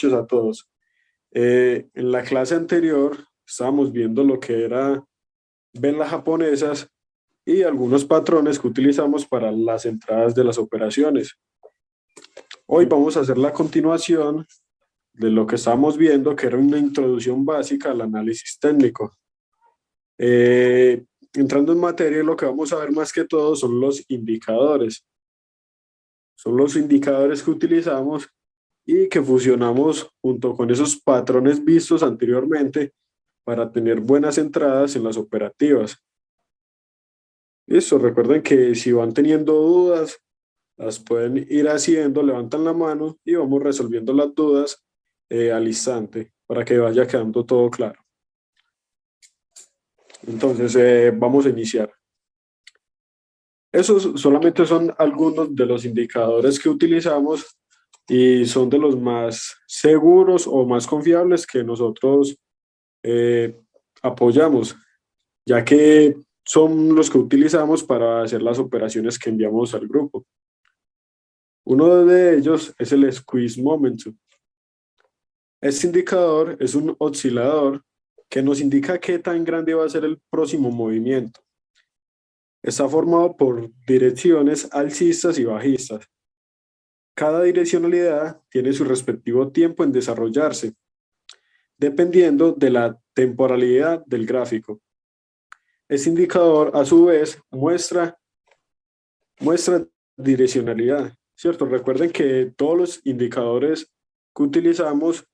noches a todos. En la clase anterior estábamos viendo lo que era velas japonesas y algunos patrones que utilizamos para las entradas de las operaciones. Hoy vamos a hacer la continuación de lo que estábamos viendo, que era una introducción básica al análisis técnico. Entrando en materia, lo que vamos a ver más que todo son los indicadores. Son los indicadores que utilizamos y que fusionamos junto con esos patrones vistos anteriormente para tener buenas entradas en las operativas. Listo, recuerden que si van teniendo dudas, las pueden ir haciendo, levantan la mano y vamos resolviendo las dudas al instante para que vaya quedando todo claro. Entonces, vamos a iniciar. Esos solamente son algunos de los indicadores que utilizamos y son de los más seguros o más confiables que nosotros apoyamos, ya que son los que utilizamos para hacer las operaciones que enviamos al grupo. Uno de ellos es el Squeeze Momentum. Este indicador es un oscilador que nos indica qué tan grande va a ser el próximo movimiento. Está formado por direcciones alcistas y bajistas. Cada direccionalidad tiene su respectivo tiempo en desarrollarse, dependiendo de la temporalidad del gráfico. Este indicador, a su vez, muestra direccionalidad, ¿cierto? Recuerden que todos los indicadores que utilizamos,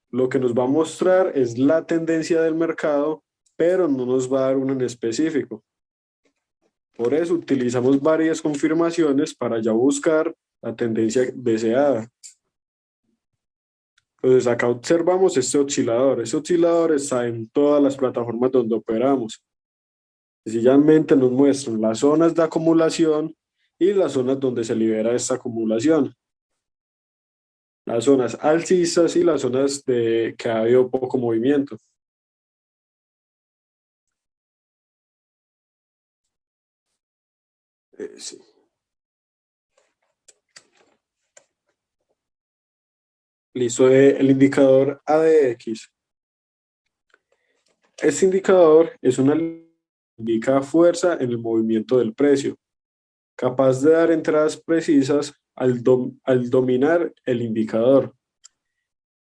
lo que nos va a mostrar es la tendencia del mercado, pero no nos va a dar uno en específico. Por eso utilizamos varias confirmaciones para ya buscar la tendencia deseada. Entonces acá observamos este oscilador. Este oscilador está en todas las plataformas donde operamos. Sencillamente nos muestran las zonas de acumulación y las zonas donde se libera esta acumulación. Las zonas alcistas y las zonas que ha habido poco movimiento. Sí. Listo, el indicador ADX. Este indicador es una indica fuerza en el movimiento del precio, capaz de dar entradas precisas al dominar el indicador.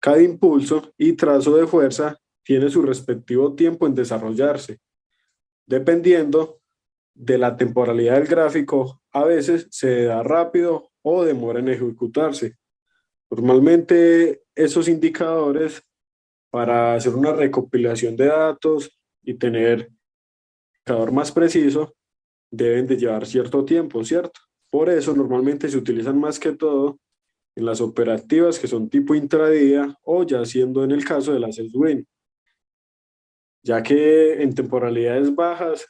Cada impulso y trazo de fuerza tiene su respectivo tiempo en desarrollarse. Dependiendo de la temporalidad del gráfico, a veces se da rápido o demora en ejecutarse. Normalmente esos indicadores, para hacer una recopilación de datos y tener un indicador más preciso, deben de llevar cierto tiempo, ¿cierto? Por eso normalmente se utilizan más que todo en las operativas que son tipo intradía o ya siendo en el caso de las swing, ya que en temporalidades bajas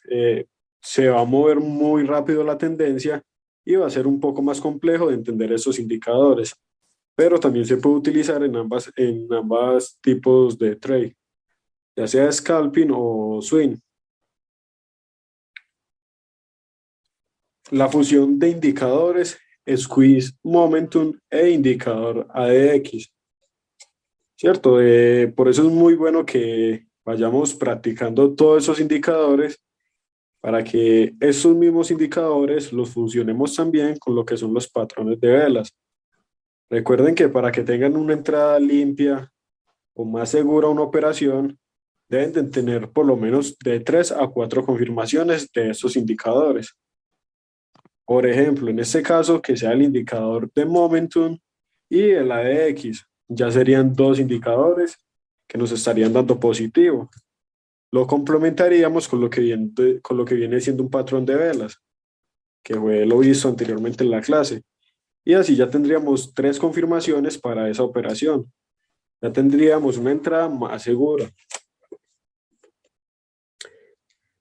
se va a mover muy rápido la tendencia y va a ser un poco más complejo de entender esos indicadores, pero también se puede utilizar en ambas tipos de trade, ya sea scalping o swing. La fusión de indicadores, squeeze momentum e indicador ADX, ¿cierto? Por eso es muy bueno que vayamos practicando todos esos indicadores para que esos mismos indicadores los fusionemos también con lo que son los patrones de velas. Recuerden que para que tengan una entrada limpia o más segura una operación, deben de tener por lo menos de 3 a 4 confirmaciones de estos indicadores. Por ejemplo, en este caso, que sea el indicador de momentum y el ADX, ya serían dos indicadores que nos estarían dando positivo. Lo complementaríamos con lo que viene siendo un patrón de velas, que fue lo visto anteriormente en la clase. Y así ya tendríamos 3 confirmaciones para esa operación. Ya tendríamos una entrada más segura.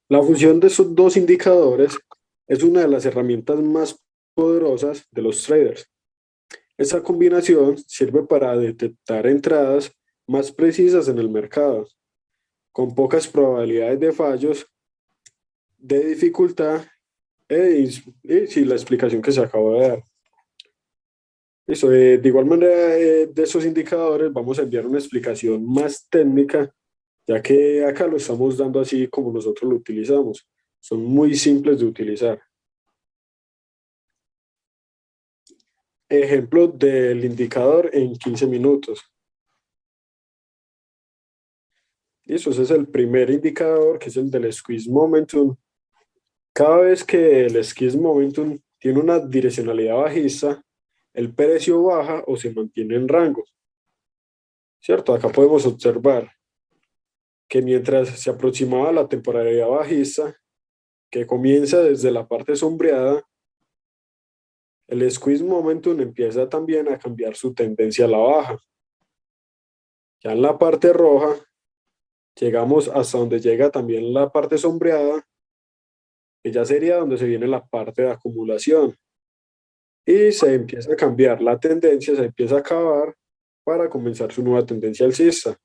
La función de esos dos indicadores es una de las herramientas más poderosas de los traders. Esta combinación sirve para detectar entradas más precisas en el mercado, con pocas probabilidades de fallos, de dificultad y sí, la explicación que se acabó de dar. Eso, de igual manera, de esos indicadores vamos a enviar una explicación más técnica, ya que acá lo estamos dando así como nosotros lo utilizamos. Son muy simples de utilizar. Ejemplo del indicador en 15 minutos. Listo, ese es el primer indicador, que es el del squeeze momentum. Cada vez que el squeeze momentum tiene una direccionalidad bajista, el precio baja o se mantiene en rango, ¿cierto? Acá podemos observar que mientras se aproximaba la temporalidad bajista, que comienza desde la parte sombreada, el squeeze momentum empieza también a cambiar su tendencia a la baja. Ya en la parte roja, llegamos hasta donde llega también la parte sombreada, que ya sería donde se viene la parte de acumulación. Y se empieza a cambiar la tendencia, se empieza a acabar para comenzar su nueva tendencia alcista.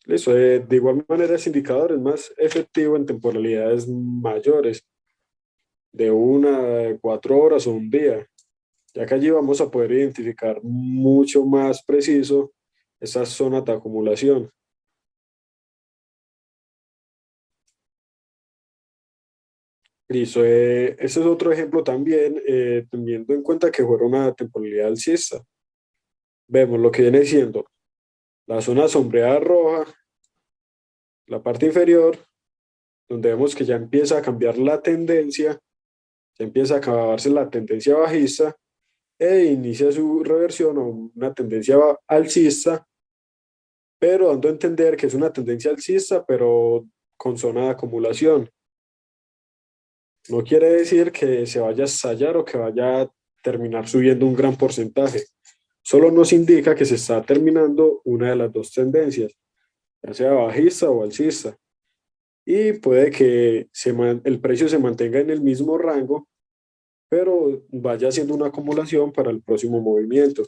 Listo, de igual manera ese indicador es más efectivo en temporalidades mayores, de 1 a 4 horas o un día, ya que allí vamos a poder identificar mucho más preciso esas zonas de acumulación. Listo, ese es otro ejemplo también, teniendo en cuenta que fuera una temporalidad alcista. Vemos lo que viene siendo la zona sombreada roja, la parte inferior, donde vemos que ya empieza a cambiar la tendencia, ya empieza a acabarse la tendencia bajista e inicia su reversión a una tendencia alcista, pero dando a entender que es una tendencia alcista, pero con zona de acumulación. No quiere decir que se vaya a estallar o que vaya a terminar subiendo un gran porcentaje. Solo nos indica que se está terminando una de las dos tendencias, ya sea bajista o alcista. Y puede que el precio se mantenga en el mismo rango, pero vaya haciendo una acumulación para el próximo movimiento.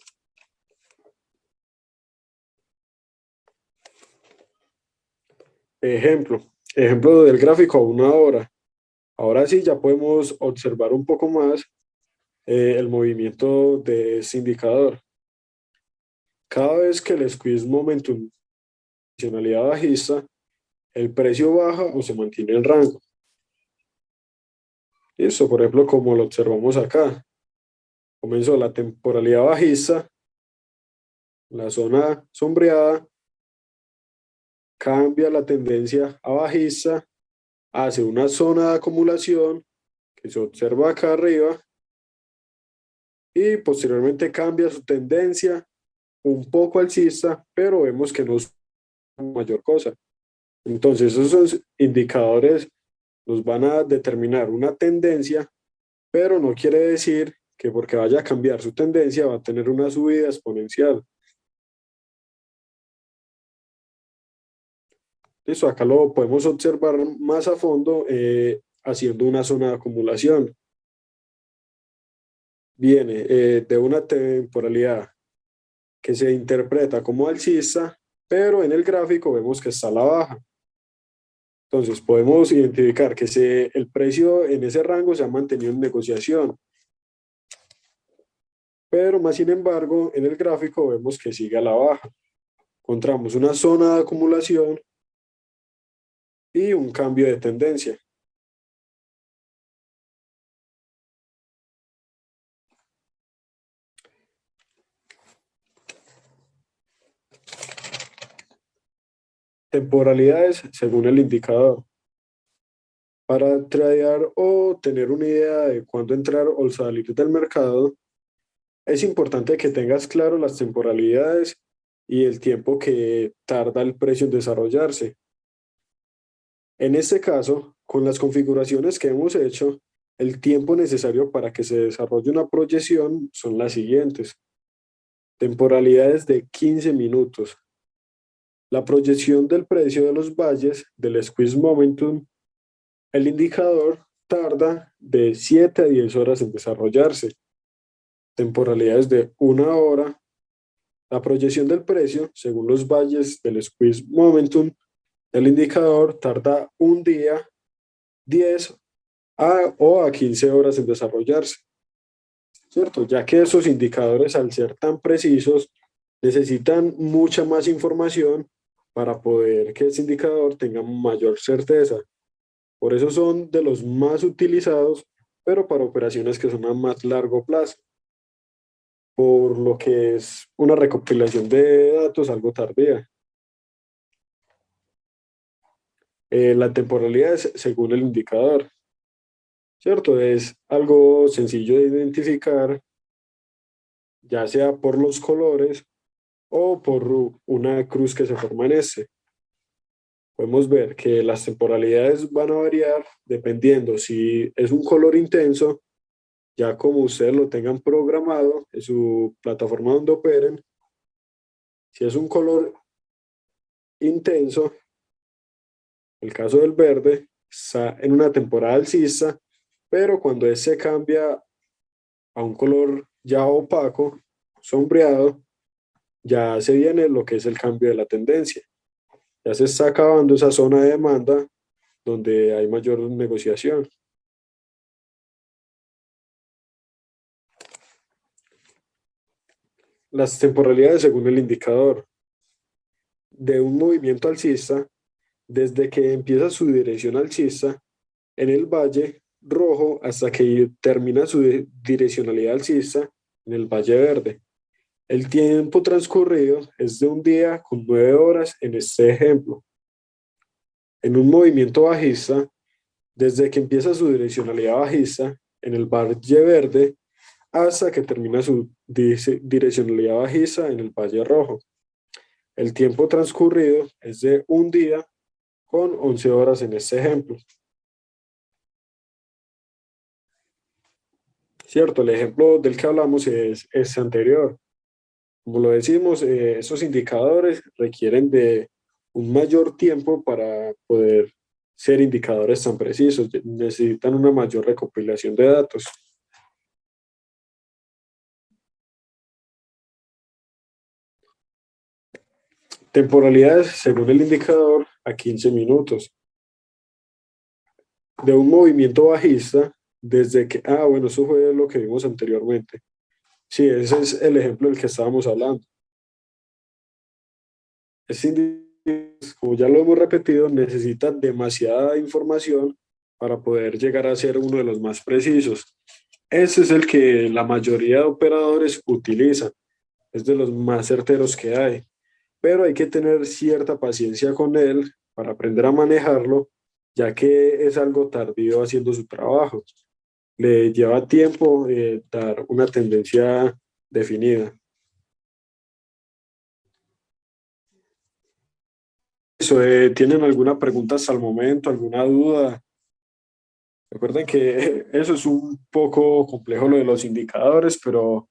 Ejemplo, ejemplo del gráfico a 1 hora. Ahora sí ya podemos observar un poco más el movimiento de ese indicador. Cada vez que el squeeze momentum direccionalidad bajista, el precio baja o se mantiene en rango. Listo, por ejemplo, como lo observamos acá. Comenzó la temporalidad bajista, la zona sombreada, cambia la tendencia a bajista, hace una zona de acumulación que se observa acá arriba y posteriormente cambia su tendencia un poco alcista, pero vemos que no es mayor cosa. Entonces, esos indicadores nos van a determinar una tendencia, pero no quiere decir que porque vaya a cambiar su tendencia va a tener una subida exponencial. Listo, acá lo podemos observar más a fondo haciendo una zona de acumulación. Viene de una temporalidad que se interpreta como alcista, pero en el gráfico vemos que está a la baja. Entonces podemos identificar que el precio en ese rango se ha mantenido en negociación, pero más sin embargo en el gráfico vemos que sigue a la baja. Encontramos una zona de acumulación y un cambio de tendencia. Temporalidades según el indicador. Para tradear o tener una idea de cuándo entrar o salir del mercado, es importante que tengas claro las temporalidades y el tiempo que tarda el precio en desarrollarse. En este caso, con las configuraciones que hemos hecho, el tiempo necesario para que se desarrolle una proyección son las siguientes. Temporalidades de 15 minutos. La proyección del precio de los valles del squeeze momentum, el indicador tarda de 7 a 10 horas en desarrollarse. Temporalidades de 1 hora. La proyección del precio, según los valles del squeeze momentum, el indicador tarda un día, 10 o a 15 horas en desarrollarse, ¿cierto? Ya que esos indicadores, al ser tan precisos, necesitan mucha más información para poder que ese indicador tenga mayor certeza. Por eso son de los más utilizados, pero para operaciones que son a más largo plazo, por lo que es una recopilación de datos algo tardía. La temporalidad es según el indicador, ¿cierto? Es algo sencillo de identificar, ya sea por los colores o por una cruz que se forma en ese. Podemos ver que las temporalidades van a variar dependiendo si es un color intenso, ya como ustedes lo tengan programado en su plataforma donde operen. Si es un color intenso, el caso del verde, está en una temporada alcista, pero cuando ese cambia a un color ya opaco, sombreado, ya se viene lo que es el cambio de la tendencia. Ya se está acabando esa zona de demanda donde hay mayor negociación. Las temporalidades según el indicador de un movimiento alcista, desde que empieza su dirección alcista en el valle rojo hasta que termina su direccionalidad alcista en el valle verde. El tiempo transcurrido es de un día con 9 horas en este ejemplo. En un movimiento bajista, desde que empieza su direccionalidad bajista en el valle verde hasta que termina su direccionalidad bajista en el valle rojo. El tiempo transcurrido es de un día con 11 horas en este ejemplo. Cierto, el ejemplo del que hablamos es anterior. Como lo decimos, esos indicadores requieren de un mayor tiempo para poder ser indicadores tan precisos. Necesitan una mayor recopilación de datos. Temporalidades según el indicador a 15 minutos. De un movimiento bajista, desde que, bueno, eso fue lo que vimos anteriormente. Sí, ese es el ejemplo del que estábamos hablando. Ese índice, como ya lo hemos repetido, necesita demasiada información para poder llegar a ser uno de los más precisos. Ese es el que la mayoría de operadores utilizan, es de los más certeros que hay, pero hay que tener cierta paciencia con él para aprender a manejarlo, ya que es algo tardío haciendo su trabajo. Le lleva tiempo dar una tendencia definida. Eso, ¿tienen alguna pregunta hasta el momento, alguna duda? Recuerden que eso es un poco complejo lo de los indicadores, pero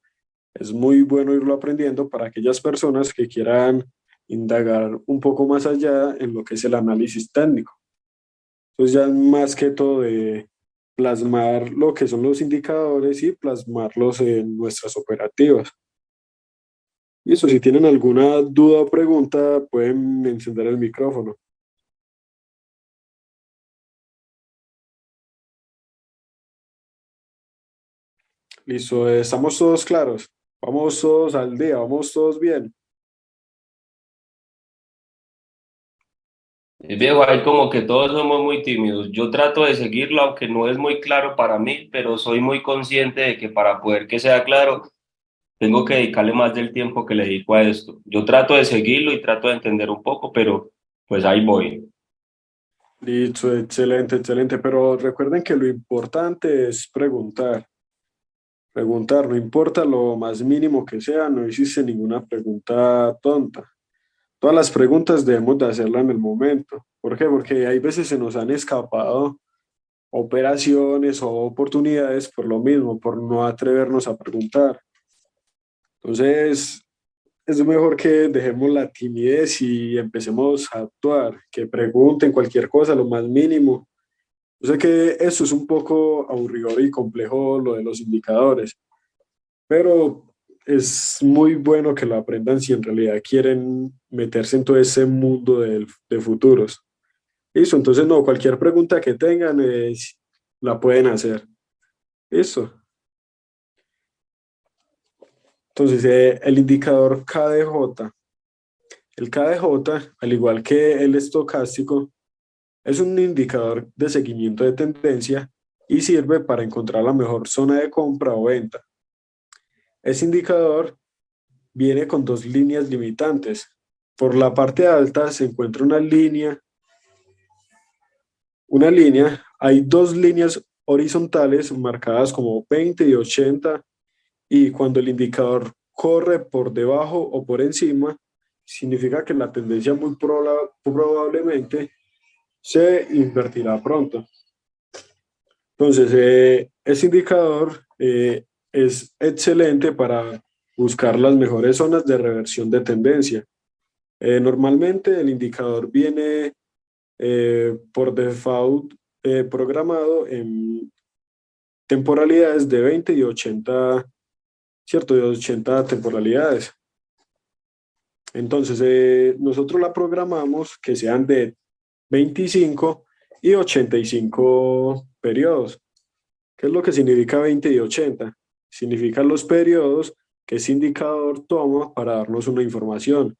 es muy bueno irlo aprendiendo para aquellas personas que quieran indagar un poco más allá en lo que es el análisis técnico. Entonces ya es más que todo de plasmar lo que son los indicadores y plasmarlos en nuestras operativas. Y eso, si tienen alguna duda o pregunta, pueden encender el micrófono. Listo, estamos todos claros. Vamos todos al día, vamos todos bien. Viejo, ahí como que todos somos muy tímidos. Yo trato de seguirlo, aunque no es muy claro para mí, pero soy muy consciente de que para poder que sea claro, tengo que dedicarle más del tiempo que le dedico a esto. Yo trato de seguirlo y trato de entender un poco, pero pues ahí voy. Listo, excelente, excelente. Pero recuerden que lo importante es preguntar. Preguntar, no importa lo más mínimo que sea, no existe ninguna pregunta tonta. Todas las preguntas debemos de hacerlas en el momento. ¿Por qué? Porque hay veces se nos han escapado operaciones o oportunidades por lo mismo, por no atrevernos a preguntar. Entonces, es mejor que dejemos la timidez y empecemos a actuar, que pregunten cualquier cosa, lo más mínimo. Yo sé que eso es un poco aburrido y complejo lo de los indicadores, pero es muy bueno que lo aprendan si en realidad quieren meterse en todo ese mundo de futuros. Listo, entonces no, cualquier pregunta que tengan, la pueden hacer. Listo. Entonces, el indicador KDJ. El KDJ, al igual que el estocástico, es un indicador de seguimiento de tendencia y sirve para encontrar la mejor zona de compra o venta. Ese indicador viene con dos líneas limitantes. Por la parte alta se encuentra hay dos líneas horizontales marcadas como 20 y 80, y cuando el indicador corre por debajo o por encima, significa que la tendencia muy probablemente se invertirá pronto. Entonces, ese indicador es excelente para buscar las mejores zonas de reversión de tendencia. Normalmente el indicador viene por default programado en temporalidades de 20 y 80, ¿cierto? De 80 temporalidades. Entonces, nosotros la programamos que sean de 25 y 85 periodos. ¿Qué es lo que significa 20 y 80? Significan los periodos que ese indicador toma para darnos una información.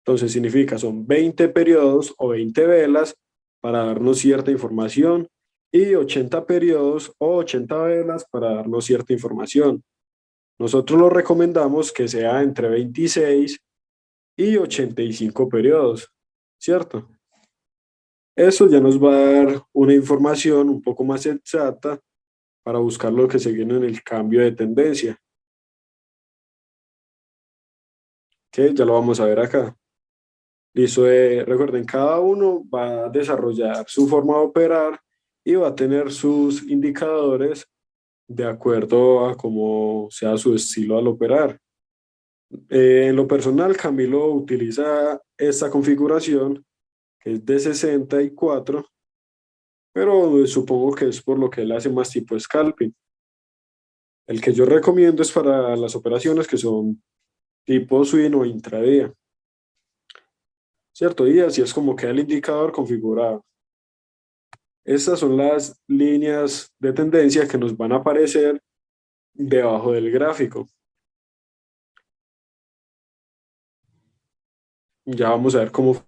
Entonces significa, son 20 periodos o 20 velas para darnos cierta información y 80 periodos o 80 velas para darnos cierta información. Nosotros lo recomendamos que sea entre 26 y 85 periodos, ¿cierto? Eso ya nos va a dar una información un poco más exacta para buscar lo que se viene en el cambio de tendencia, que ya lo vamos a ver acá. Listo, recuerden, cada uno va a desarrollar su forma de operar y va a tener sus indicadores de acuerdo a cómo sea su estilo al operar. En lo personal, Camilo utiliza esta configuración que es de 64, pero supongo que es por lo que él hace más tipo scalping. El que yo recomiendo es para las operaciones que son tipo swing o intradía, ¿cierto? Y así es como queda el indicador configurado. Estas son las líneas de tendencia que nos van a aparecer debajo del gráfico. Ya vamos a ver cómo.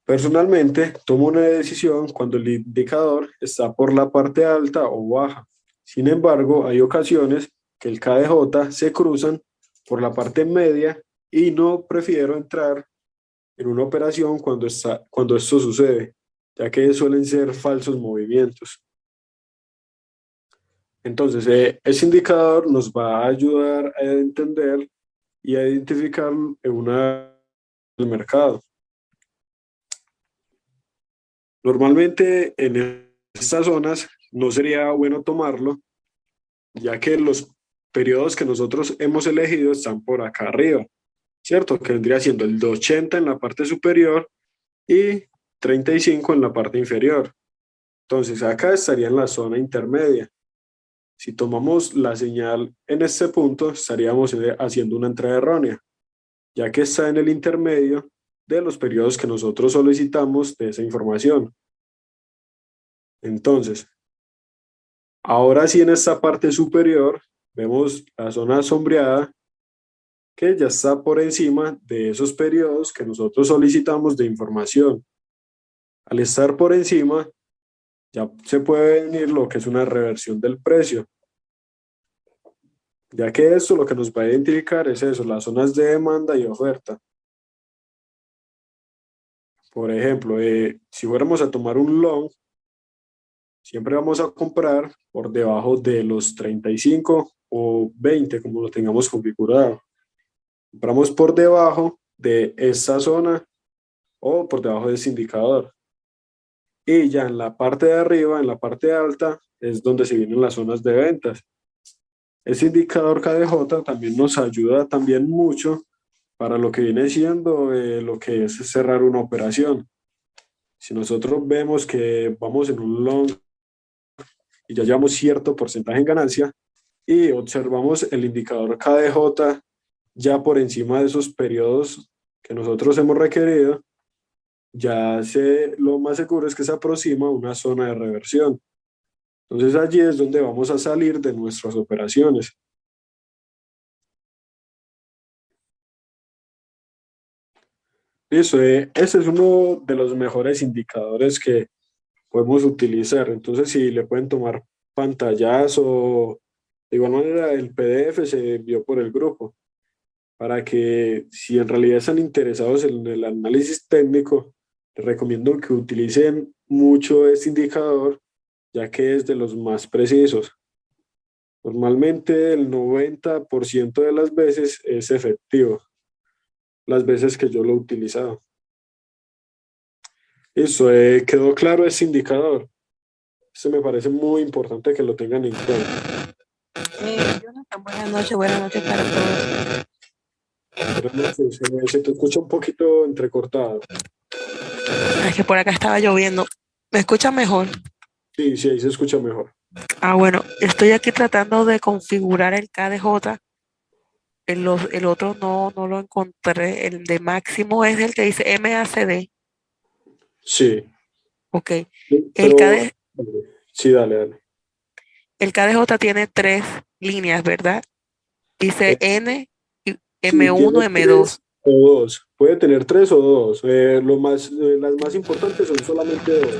Personalmente, tomo una decisión cuando el indicador está por la parte alta o baja. Sin embargo, hay ocasiones que el KDJ se cruzan por la parte media y no prefiero entrar en una operación cuando esto sucede, ya que suelen ser falsos movimientos. Entonces, ese indicador nos va a ayudar a entender y a identificar el mercado. Normalmente en estas zonas no sería bueno tomarlo, ya que los periodos que nosotros hemos elegido están por acá arriba, ¿cierto? Que vendría siendo el de 80 en la parte superior y 35 en la parte inferior. Entonces acá estaría en la zona intermedia. Si tomamos la señal en este punto, estaríamos haciendo una entrada errónea, ya que está en el intermedio de los periodos que nosotros solicitamos de esa información. Entonces, ahora sí en esta parte superior vemos la zona sombreada que ya está por encima de esos periodos que nosotros solicitamos de información. Al estar por encima, ya se puede venir lo que es una reversión del precio, ya que esto lo que nos va a identificar es eso, las zonas de demanda y oferta. Por ejemplo, si fuéramos a tomar un long, siempre vamos a comprar por debajo de los 35 o 20, como lo tengamos configurado. Compramos por debajo de esta zona o por debajo de ese indicador. Y ya en la parte de arriba, en la parte alta, es donde se vienen las zonas de ventas. Ese indicador KDJ también nos ayuda también mucho para lo que viene siendo lo que es cerrar una operación. Si nosotros vemos que vamos en un long y ya llevamos cierto porcentaje en ganancia y observamos el indicador KDJ ya por encima de esos periodos que nosotros hemos requerido, lo más seguro es que se aproxima a una zona de reversión. Entonces allí es donde vamos a salir de nuestras operaciones. Listo, ese es uno de los mejores indicadores que podemos utilizar. Entonces, si le pueden tomar pantallazo, de igual manera el PDF se envió por el grupo, para que si en realidad están interesados en el análisis técnico, les recomiendo que utilicen mucho este indicador, ya que es de los más precisos. Normalmente el 90% de las veces es efectivo, las veces que yo lo he utilizado. Eso, quedó claro ese indicador. Eso me parece muy importante que lo tengan en cuenta. Jonathan, buenas noches para todos. Buenas noches, se te escucha un poquito entrecortado. Es que por acá estaba lloviendo. ¿Me escuchan mejor? Sí, sí, ahí se escucha mejor. Bueno, estoy aquí tratando de configurar el KDJ. El otro no lo encontré. El de máximo es el que dice MACD. Sí, Ok. sí, El KD, sí, dale, dale. el KDJ tiene 3 líneas, ¿verdad? Dice Eh, N, y sí, M1, tiene M2. tres o dos. Puede tener tres o dos. Las más importantes son solamente dos.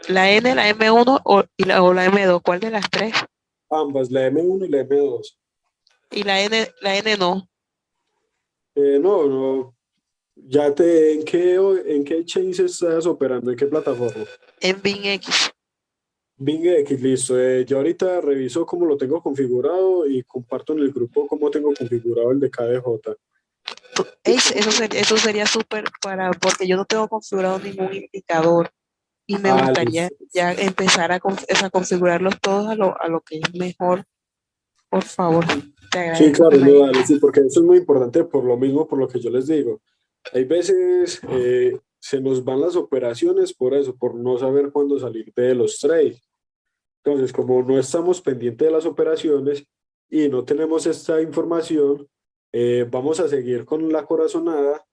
La N, la M1 o la M2. ¿Cuál de las tres? Ambas, la M1 y la M2. Y la N no. No, no. ¿En qué chain estás operando? ¿En qué plataforma? En BinX. Bing X, listo. Yo ahorita reviso cómo lo tengo configurado y comparto en el grupo cómo tengo configurado el de KDJ. Eso sería súper porque yo no tengo configurado ningún indicador y me Ah, gustaría listo. ya empezar a configurarlos todos a lo que es mejor. Por favor, te Sí, agradezco que claro, me no, ayudes. dale, sí, porque eso es muy importante por lo mismo, por lo que yo les digo. Hay veces se nos van las operaciones por eso, por no saber cuándo salir de los trades. Entonces, como no estamos pendientes de las operaciones y no tenemos esta información, vamos a seguir con la corazonada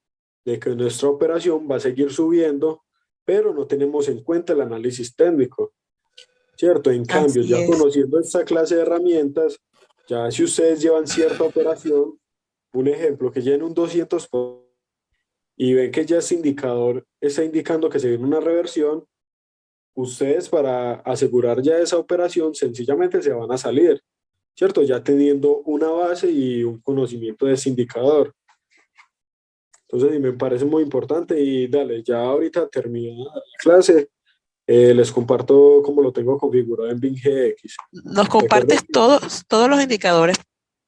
de que nuestra operación va a seguir subiendo, pero no tenemos en cuenta el análisis técnico, ¿cierto? En cambio, Así ya es, conociendo esta clase de herramientas, ya si ustedes llevan cierta operación, un ejemplo, que lleven un 200 y ven que ya ese indicador está indicando que se viene una reversión, ustedes para asegurar ya esa operación sencillamente se van a salir, ¿cierto? Ya teniendo una base y un conocimiento de ese indicador. Entonces, sí, me parece muy importante y dale, ya ahorita terminada la clase, les comparto cómo lo tengo configurado en BingX. nos Recuerden, compartes todos los indicadores,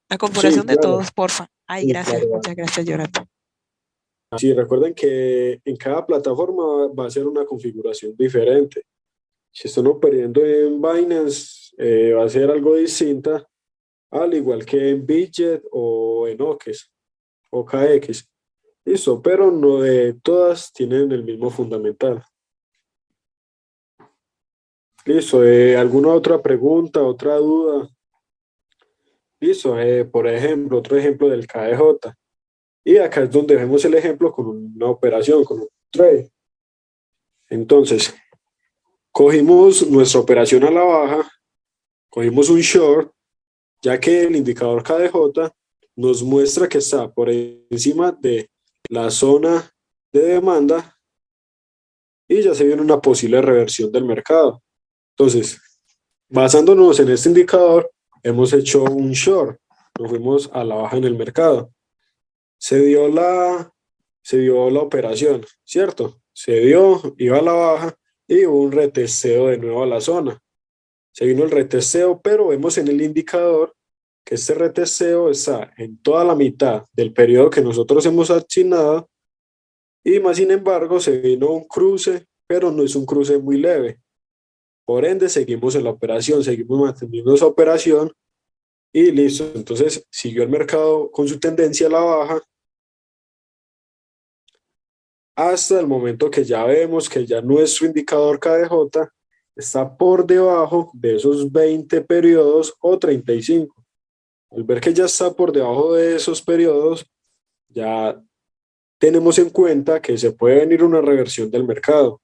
la sí, configuración de claro, todos, porfa. Ay, sí, gracias, claro. muchas gracias, Jonathan. Sí, recuerden que en cada plataforma va a ser una configuración diferente. Si están operando en Binance, va a ser algo distinta, al igual que en Bitget o en OKEx o KX. Listo, pero no de todas tienen el mismo fundamental. Listo, ¿alguna otra pregunta, otra duda? Listo, por ejemplo, otro ejemplo del KDJ. Y acá es donde vemos el ejemplo con una operación, con un trade. Entonces, cogimos nuestra operación a la baja, cogimos un short, ya que el indicador KDJ nos muestra que está por encima de la zona de demanda y ya se viene una posible reversión del mercado. Entonces, basándonos en este indicador, hemos hecho un short, nos fuimos a la baja en el mercado. Se dio la operación, ¿cierto? Se dio, iba a la baja y hubo un retesteo de nuevo a la zona. Se vino el retesteo, pero vemos en el indicador que este retesteo está en toda la mitad del periodo que nosotros hemos asignado y más sin embargo se vino un cruce, pero no es un cruce muy leve. Por ende, seguimos en la operación, seguimos manteniendo esa operación y listo. Entonces, siguió el mercado con su tendencia a la baja hasta el momento que ya vemos que ya nuestro indicador KDJ está por debajo de esos 20 periodos o 35. Al ver que ya está por debajo de esos periodos, ya tenemos en cuenta que se puede venir una reversión del mercado.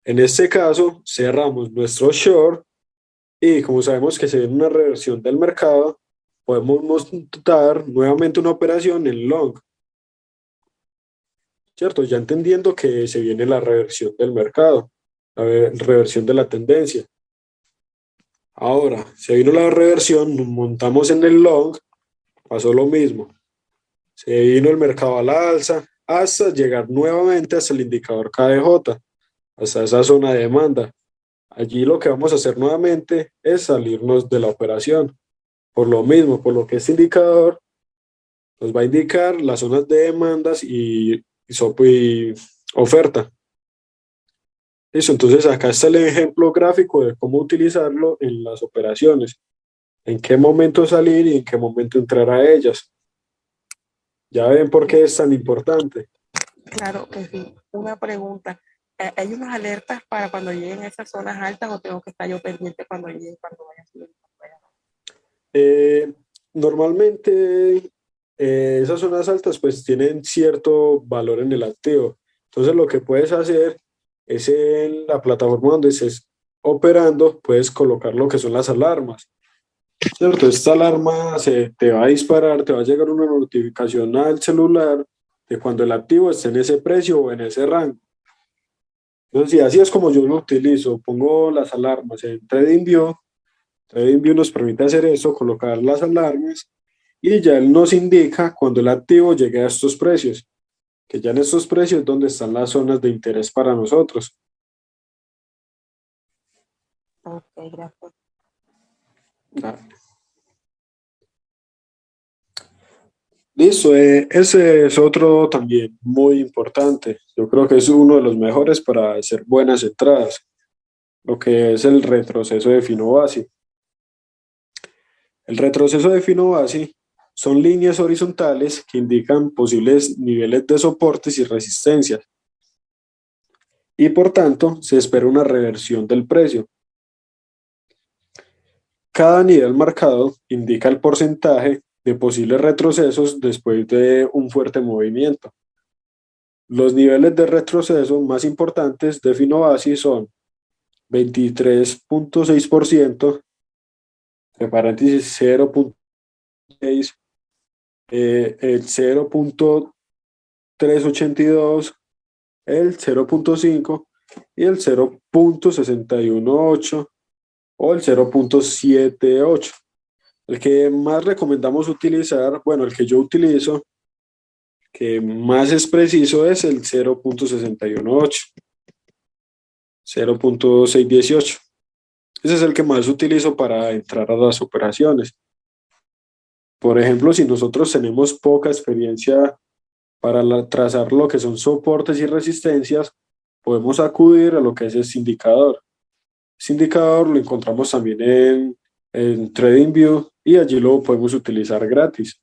En este caso, cerramos nuestro short y como sabemos que se viene una reversión del mercado, podemos montar nuevamente una operación en long, ¿cierto? Ya entendiendo que se viene la reversión del mercado, reversión de la tendencia. Ahora, se vino la reversión, nos montamos en el long, pasó lo mismo. Se vino el mercado a la alza hasta llegar nuevamente hasta el indicador KDJ, hasta esa zona de demanda. Allí lo que vamos a hacer nuevamente es salirnos de la operación. Por lo mismo, por lo que este indicador nos va a indicar las zonas de demandas y oferta. Listo, entonces acá está el ejemplo gráfico de cómo utilizarlo en las operaciones, en qué momento salir y en qué momento entrar a ellas. Ya ven por qué es tan importante. Claro que sí. Una pregunta. ¿Hay unas alertas para cuando lleguen a esas zonas altas o tengo que estar yo pendiente cuando llegue, cuando vaya a subir? Normalmente esas zonas altas pues tienen cierto valor en el activo. Entonces lo que puedes hacer es en la plataforma donde estés operando, puedes colocar lo que son las alarmas, ¿cierto? Esta alarma se te va a disparar, te va a llegar una notificación al celular de cuando el activo esté en ese precio o en ese rango. Entonces, sí, así es como yo lo utilizo. Pongo las alarmas en TradingView. TradingView nos permite hacer eso, colocar las alarmas y ya él nos indica cuando el activo llegue a estos precios, que ya en estos precios es donde están las zonas de interés para nosotros. Ok, gracias. Ah, listo, ese es otro también muy importante. Yo creo que es uno de los mejores para hacer buenas entradas, lo que es el retroceso de Fibonacci. El retroceso de Fibonacci son líneas horizontales que indican posibles niveles de soportes y resistencias y por tanto se espera una reversión del precio. Cada nivel marcado indica el porcentaje de posibles retrocesos después de un fuerte movimiento. Los niveles de retroceso más importantes de Fibonacci son 23.6%, entre paréntesis 0.6, el 0.382, el 0.5 y el 0.618 o el 0.78. El que más recomendamos utilizar, bueno, el que yo utilizo, que más es preciso, es el 0.618, 0.618. Ese es el que más utilizo para entrar a las operaciones. Por ejemplo, si nosotros tenemos poca experiencia para trazar lo que son soportes y resistencias, podemos acudir a lo que es este indicador. Este indicador lo encontramos también en TradingView y allí lo podemos utilizar gratis.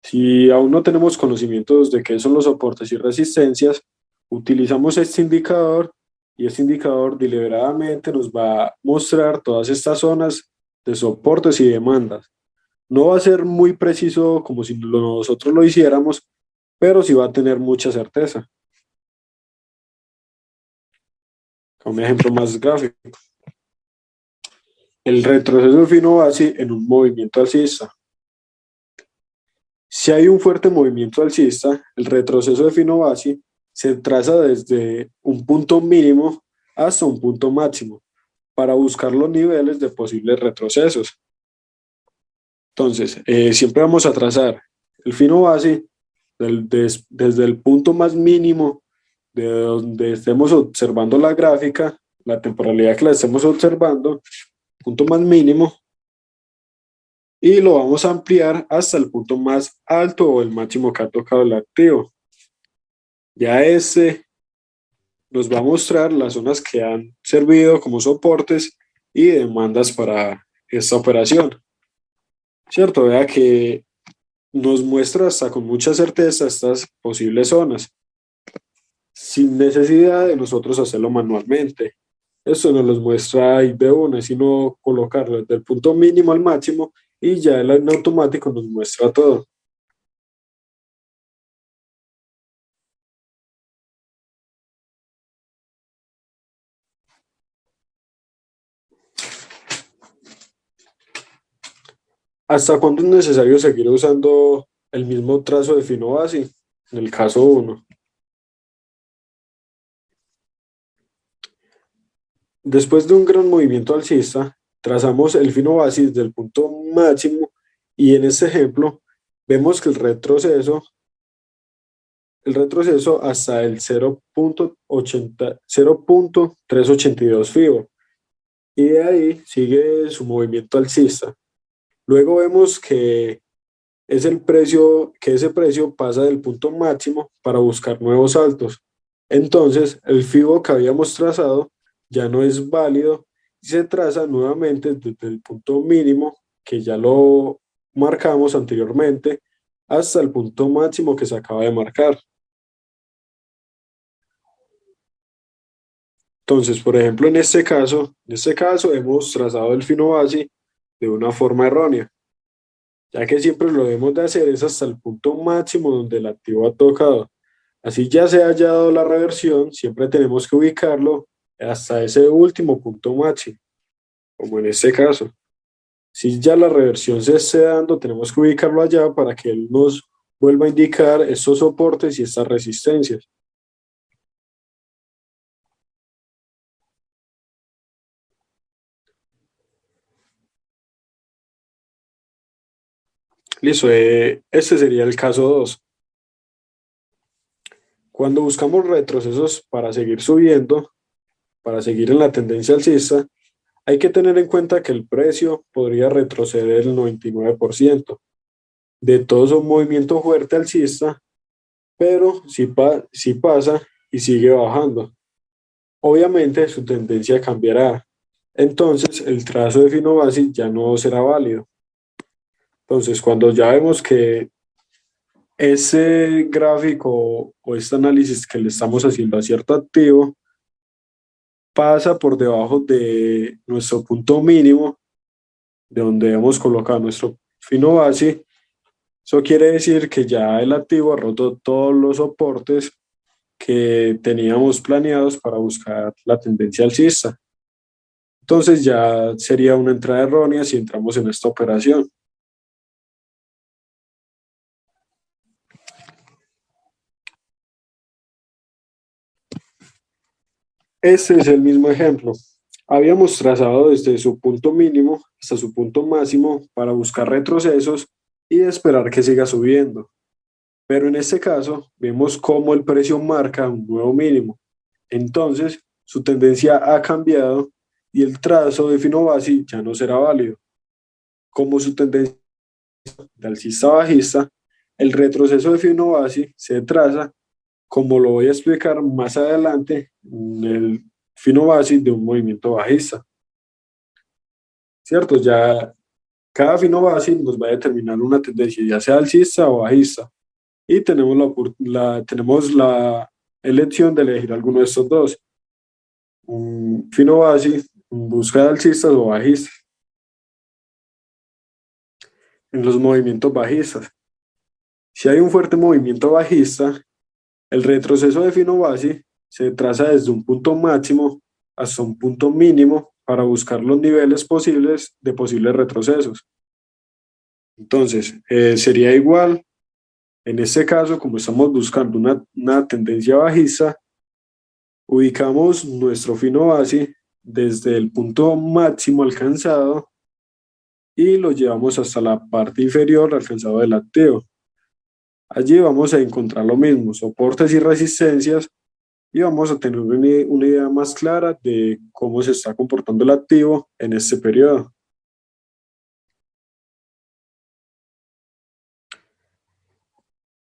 Si aún no tenemos conocimientos de qué son los soportes y resistencias, utilizamos este indicador y este indicador deliberadamente nos va a mostrar todas estas zonas de soportes y demandas. No va a ser muy preciso como si nosotros lo hiciéramos, pero sí va a tener mucha certeza. Un ejemplo más gráfico. El retroceso de Fibonacci en un movimiento alcista. Si hay un fuerte movimiento alcista, el retroceso de Fibonacci se traza desde un punto mínimo hasta un punto máximo para buscar los niveles de posibles retrocesos. Entonces, siempre vamos a trazar el Fibonacci desde el punto más mínimo de donde estemos observando la gráfica, la temporalidad que la estemos observando, punto más mínimo, y lo vamos a ampliar hasta el punto más alto o el máximo que ha tocado el activo. Ya este nos va a mostrar las zonas que han servido como soportes y demandas para esta operación. ¿Cierto? Vea que nos muestra hasta con mucha certeza estas posibles zonas, sin necesidad de nosotros hacerlo manualmente. Esto nos los muestra ahí de una, sino colocarlo desde el punto mínimo al máximo y ya él en automático nos muestra todo. ¿Hasta cuándo es necesario seguir usando el mismo trazo de Fibonacci? En el caso uno. Después de un gran movimiento alcista, trazamos el Fibonacci desde el punto máximo y en este ejemplo vemos que el retroceso hasta el 0.382 Fibo y de ahí sigue su movimiento alcista. Luego vemos que ese precio pasa del punto máximo para buscar nuevos altos. Entonces, el Fibo que habíamos trazado ya no es válido y se traza nuevamente desde el punto mínimo que ya lo marcamos anteriormente hasta el punto máximo que se acaba de marcar. Entonces, por ejemplo, en este caso hemos trazado el Fibonacci de una forma errónea, ya que siempre lo debemos de hacer es hasta el punto máximo donde el activo ha tocado. Así ya se haya dado la reversión, siempre tenemos que ubicarlo hasta ese último punto máximo, como en este caso. Si ya la reversión se esté dando, tenemos que ubicarlo allá para que él nos vuelva a indicar estos soportes y estas resistencias. Listo, este sería el caso 2. Cuando buscamos retrocesos para seguir subiendo, para seguir en la tendencia alcista, hay que tener en cuenta que el precio podría retroceder el 99% de todo un movimiento fuerte alcista, pero si pasa y sigue bajando, obviamente su tendencia cambiará. Entonces el trazo de Fibonacci ya no será válido. Entonces cuando ya vemos que ese gráfico o este análisis que le estamos haciendo a cierto activo pasa por debajo de nuestro punto mínimo, de donde hemos colocado nuestro Fibonacci, eso quiere decir que ya el activo ha roto todos los soportes que teníamos planeados para buscar la tendencia alcista. Entonces ya sería una entrada errónea si entramos en esta operación. Este es el mismo ejemplo. Habíamos trazado desde su punto mínimo hasta su punto máximo para buscar retrocesos y esperar que siga subiendo. Pero en este caso vemos cómo el precio marca un nuevo mínimo. Entonces su tendencia ha cambiado y el trazo de Fibonacci ya no será válido. Como su tendencia de alcista bajista, el retroceso de Fibonacci se traza, como lo voy a explicar más adelante, en el Fibonacci de un movimiento bajista. ¿Cierto? Ya cada Fibonacci nos va a determinar una tendencia, ya sea alcista o bajista. Y tenemos la elección de elegir alguno de estos dos. Un Fibonacci en busca de alcistas o bajistas. En los movimientos bajistas. Si hay un fuerte movimiento bajista, el retroceso de Fibonacci se traza desde un punto máximo hasta un punto mínimo para buscar los niveles posibles de posibles retrocesos. Entonces, sería igual, en este caso, como estamos buscando una tendencia bajista, ubicamos nuestro Fibonacci desde el punto máximo alcanzado y lo llevamos hasta la parte inferior alcanzado del activo. Allí vamos a encontrar lo mismo, soportes y resistencias, y vamos a tener una idea más clara de cómo se está comportando el activo en este periodo.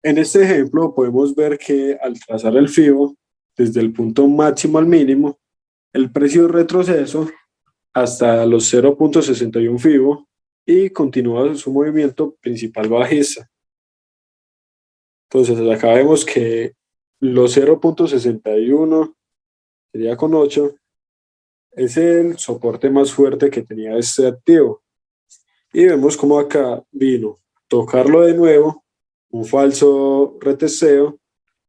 En este ejemplo podemos ver que al trazar el FIBO desde el punto máximo al mínimo, el precio de retroceso hasta los 0.61 FIBO y continúa su movimiento principal bajista. Entonces acá vemos que los 0.61 sería con 8 es el soporte más fuerte que tenía este activo. Y vemos como acá vino tocarlo de nuevo, un falso retesteo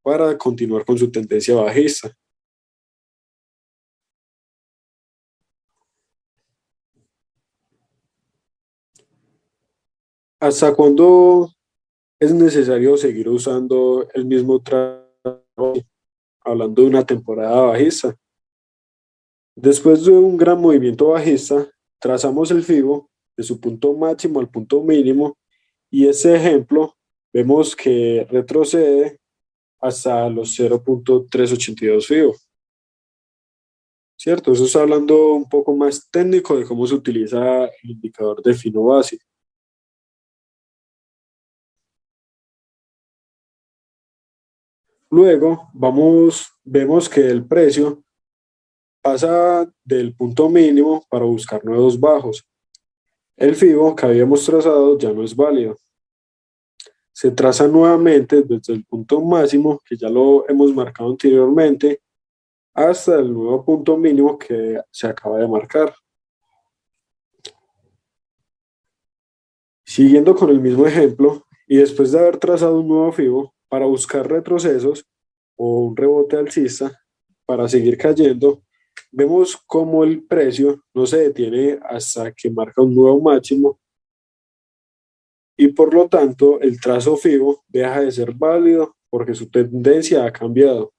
para continuar con su tendencia bajista. ¿Hasta cuándo es necesario seguir usando el mismo trazo, hablando de una temporada bajista? Después de un gran movimiento bajista, trazamos el FIBO de su punto máximo al punto mínimo y ese ejemplo vemos que retrocede hasta los 0.382 FIBO, ¿cierto? Eso está hablando un poco más técnico de cómo se utiliza el indicador de Fibonacci. Luego vemos que el precio pasa del punto mínimo para buscar nuevos bajos. El FIBO que habíamos trazado ya no es válido. Se traza nuevamente desde el punto máximo, que ya lo hemos marcado anteriormente, hasta el nuevo punto mínimo que se acaba de marcar. Siguiendo con el mismo ejemplo, y después de haber trazado un nuevo FIBO para buscar retrocesos o un rebote alcista para seguir cayendo, vemos cómo el precio no se detiene hasta que marca un nuevo máximo y por lo tanto el trazo FIBO deja de ser válido porque su tendencia ha cambiado.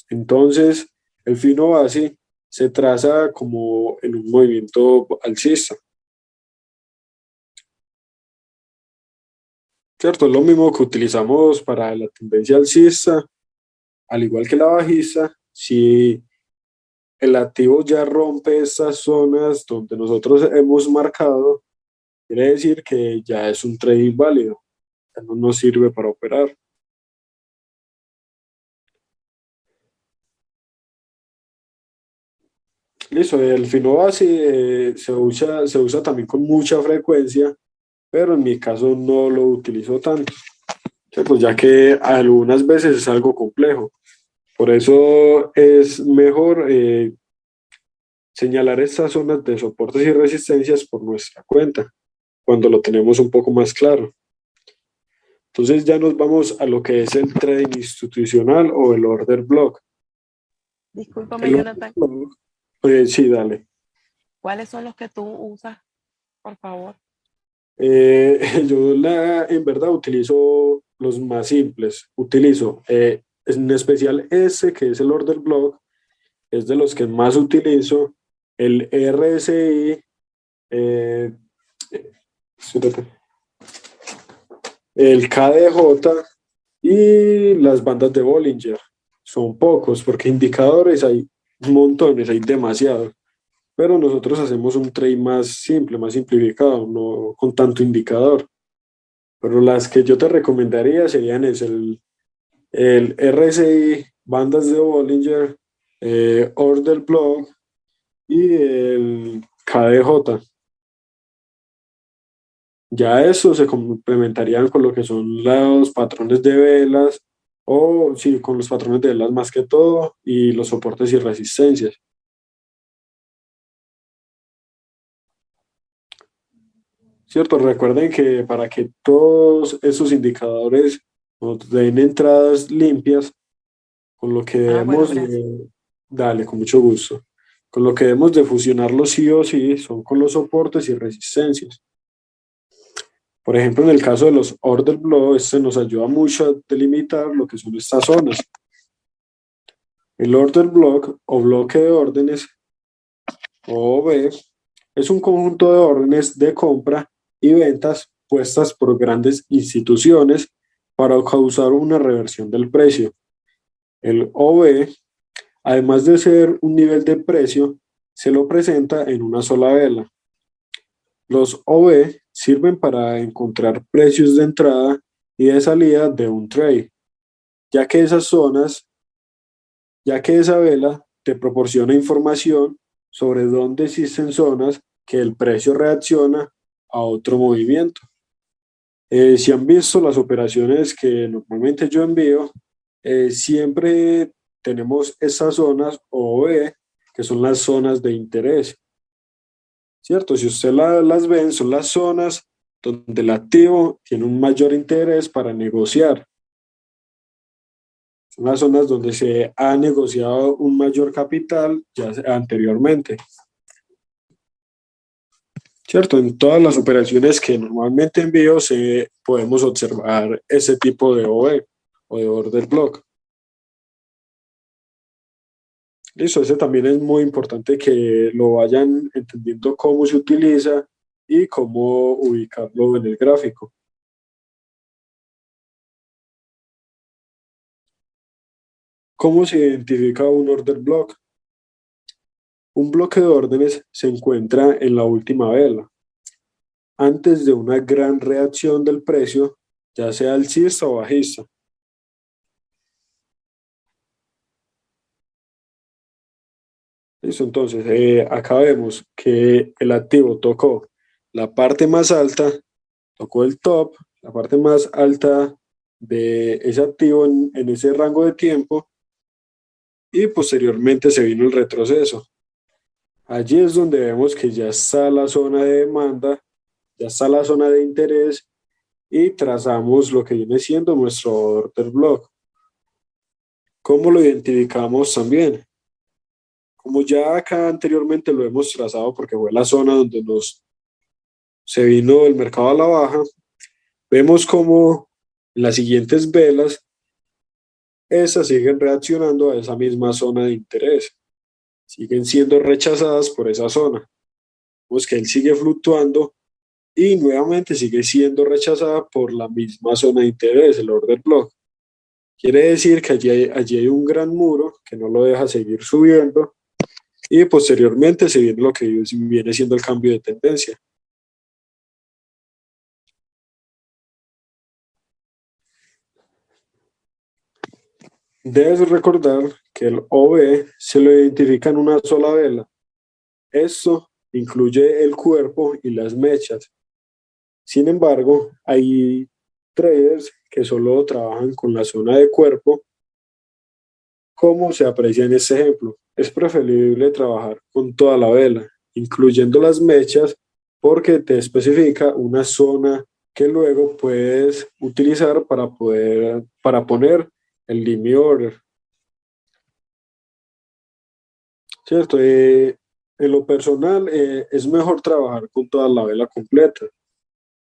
Entonces el Fibonacci se traza como en un movimiento alcista. ¿Cierto? Es lo mismo que utilizamos para la tendencia alcista, al igual que la bajista. Si el activo ya rompe estas zonas donde nosotros hemos marcado, quiere decir que ya es un trade válido, ya no nos sirve para operar. Listo, el Fibonacci se usa también con mucha frecuencia, pero en mi caso no lo utilizo tanto, ¿cierto? Ya que algunas veces es algo complejo. Por eso es mejor señalar estas zonas de soportes y resistencias por nuestra cuenta, cuando lo tenemos un poco más claro. Entonces ya nos vamos a lo que es el trading institucional o el order block. Discúlpame, El order Jonathan, block, sí, dale. ¿cuáles son los que tú usas, por favor? Yo en verdad utilizo los más simples. Utilizo en especial ese que es el order block, es de los que más utilizo. El RSI, eh, espérate, el KDJ y las bandas de Bollinger. Son pocos porque indicadores hay montones, hay demasiados. Pero nosotros hacemos un trade más simple, más simplificado, no con tanto indicador. Pero las que yo te recomendaría serían el RSI, bandas de Bollinger, Order Block y el KDJ. Ya eso se complementarían con lo que son los patrones de velas, o sí, con los patrones de velas más que todo, y los soportes y resistencias. ¿Cierto? Recuerden que para que todos esos indicadores nos den entradas limpias, con lo que Bueno, debemos gracias. dale, con mucho gusto. Con lo que debemos de fusionarlos sí o sí son con los soportes y resistencias. Por ejemplo, en el caso de los order block, este nos ayuda mucho a delimitar lo que son estas zonas. El order block o bloque de órdenes, OB, es un conjunto de órdenes de compra y ventas puestas por grandes instituciones para causar una reversión del precio. El OB, además de ser un nivel de precio, se lo presenta en una sola vela. Los OB sirven para encontrar precios de entrada y de salida de un trade, ya que esas zonas, ya que esa vela te proporciona información sobre dónde existen zonas que el precio reacciona a otro movimiento. Si han visto las operaciones que normalmente yo envío, siempre tenemos esas zonas OB, que son las zonas de interés, ¿cierto? Si usted las ven, son las zonas donde el activo tiene un mayor interés para negociar. Son las zonas donde se ha negociado un mayor capital ya anteriormente, ¿cierto? En todas las operaciones que normalmente envío podemos observar ese tipo de OB o de order block. Listo, ese también es muy importante que lo vayan entendiendo cómo se utiliza y cómo ubicarlo en el gráfico. ¿Cómo se identifica un order block? Un bloque de órdenes se encuentra en la última vela, antes de una gran reacción del precio, ya sea alcista o bajista. Listo, entonces acá vemos que el activo tocó la parte más alta, tocó el top, la parte más alta de ese activo en ese rango de tiempo y posteriormente se vino el retroceso. Allí es donde vemos que ya está la zona de demanda, ya está la zona de interés y trazamos lo que viene siendo nuestro order block. ¿Cómo lo identificamos también? Como ya acá anteriormente lo hemos trazado porque fue la zona donde se vino el mercado a la baja, vemos como en las siguientes velas, esas siguen reaccionando a esa misma zona de interés, siguen siendo rechazadas por esa zona. Vemos que él sigue fluctuando y nuevamente sigue siendo rechazada por la misma zona de interés, el order block. Quiere decir que allí hay un gran muro que no lo deja seguir subiendo y posteriormente se viene lo que viene siendo el cambio de tendencia. Debes recordar que el OB se lo identifica en una sola vela. Esto incluye el cuerpo y las mechas. Sin embargo, hay traders que solo trabajan con la zona de cuerpo, como se aprecia en este ejemplo. Es preferible trabajar con toda la vela, incluyendo las mechas, porque te especifica una zona que luego puedes utilizar para poner el limit order. ¿Cierto? En lo personal, es mejor trabajar con toda la vela completa,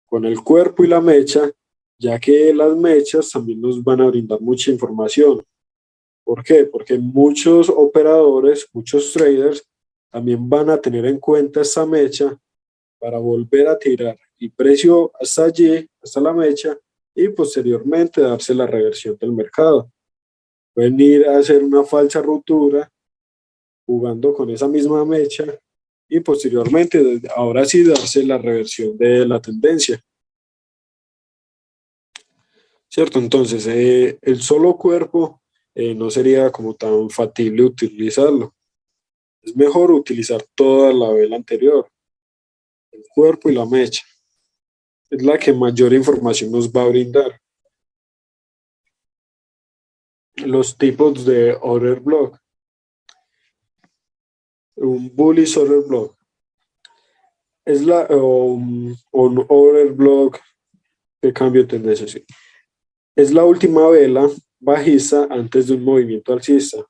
con el cuerpo y la mecha, ya que las mechas también nos van a brindar mucha información. ¿Por qué? Porque muchos operadores, muchos traders también van a tener en cuenta esta mecha para volver a tirar el precio hasta allí, hasta la mecha, y posteriormente darse la reversión del mercado. Pueden ir a hacer una falsa ruptura jugando con esa misma mecha y posteriormente, ahora sí, darse la reversión de la tendencia. ¿Cierto? Entonces, el solo cuerpo no sería como tan factible utilizarlo. Es mejor utilizar toda la vela anterior, el cuerpo y la mecha. Es la que mayor información nos va a brindar. Los tipos de order block. Un bullish order block es un order block de cambio de tendencia. Sí. Es la última vela bajista antes de un movimiento alcista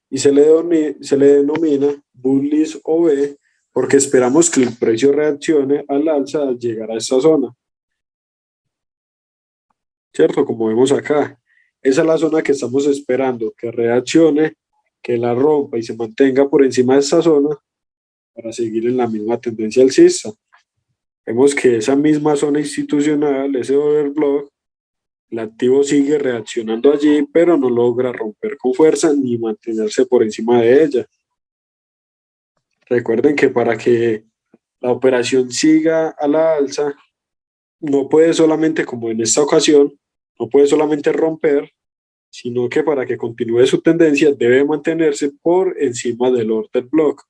y se le denomina bullish OB porque esperamos que el precio reaccione al alza al llegar a esta zona. ¿Cierto? Como vemos acá, esa es la zona que estamos esperando, que reaccione, que la rompa y se mantenga por encima de esta zona para seguir en la misma tendencia alcista. Vemos que esa misma zona institucional, ese order block, el activo sigue reaccionando allí, pero no logra romper con fuerza ni mantenerse por encima de ella. Recuerden que para que la operación siga a la alza, no puede solamente, como en esta ocasión, no puede solamente romper, sino que para que continúe su tendencia debe mantenerse por encima del order block,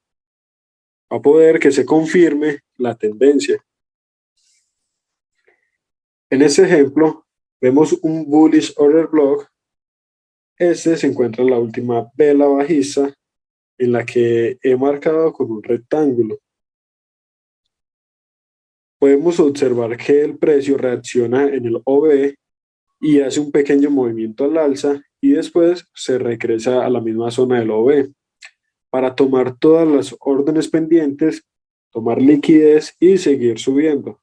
a poder que se confirme la tendencia. En este ejemplo, vemos un bullish order block. Este se encuentra en la última vela bajista en la que he marcado con un rectángulo. Podemos observar que el precio reacciona en el OB y hace un pequeño movimiento al alza y después se regresa a la misma zona del OB. Para tomar todas las órdenes pendientes, tomar liquidez y seguir subiendo.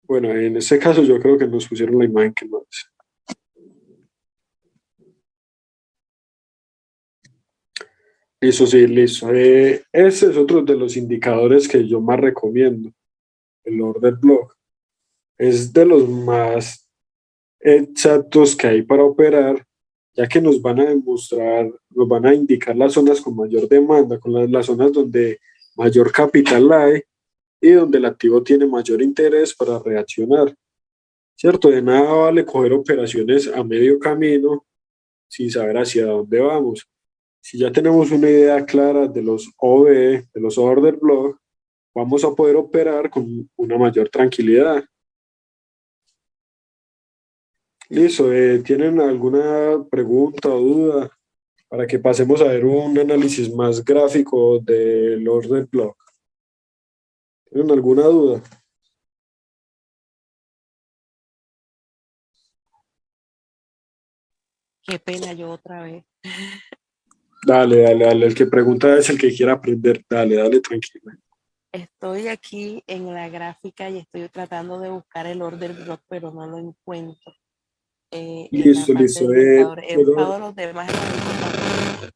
Bueno, en este caso yo creo que nos pusieron la imagen que más. Listo, sí, listo. Ese es otro de los indicadores que yo más recomiendo, el order block. Es de los más exactos que hay para operar, ya que nos van a demostrar, nos van a indicar las zonas con mayor demanda, con las zonas donde mayor capital hay y donde el activo tiene mayor interés para reaccionar. ¿Cierto? De nada vale coger operaciones a medio camino sin saber hacia dónde vamos. Si ya tenemos una idea clara de los OB, de los order block, vamos a poder operar con una mayor tranquilidad. Listo, ¿tienen alguna pregunta o duda para que pasemos a ver un análisis más gráfico del order block? ¿Tienen alguna duda? Qué pena yo otra vez. Dale, dale, dale. El que pregunta es el que quiera aprender. Dale, dale, tranquila. Estoy aquí en la gráfica y estoy tratando de buscar el order block, pero no lo encuentro. En la Listo, parte de listo. indicadores. He buscado los demás y no lo encuentro.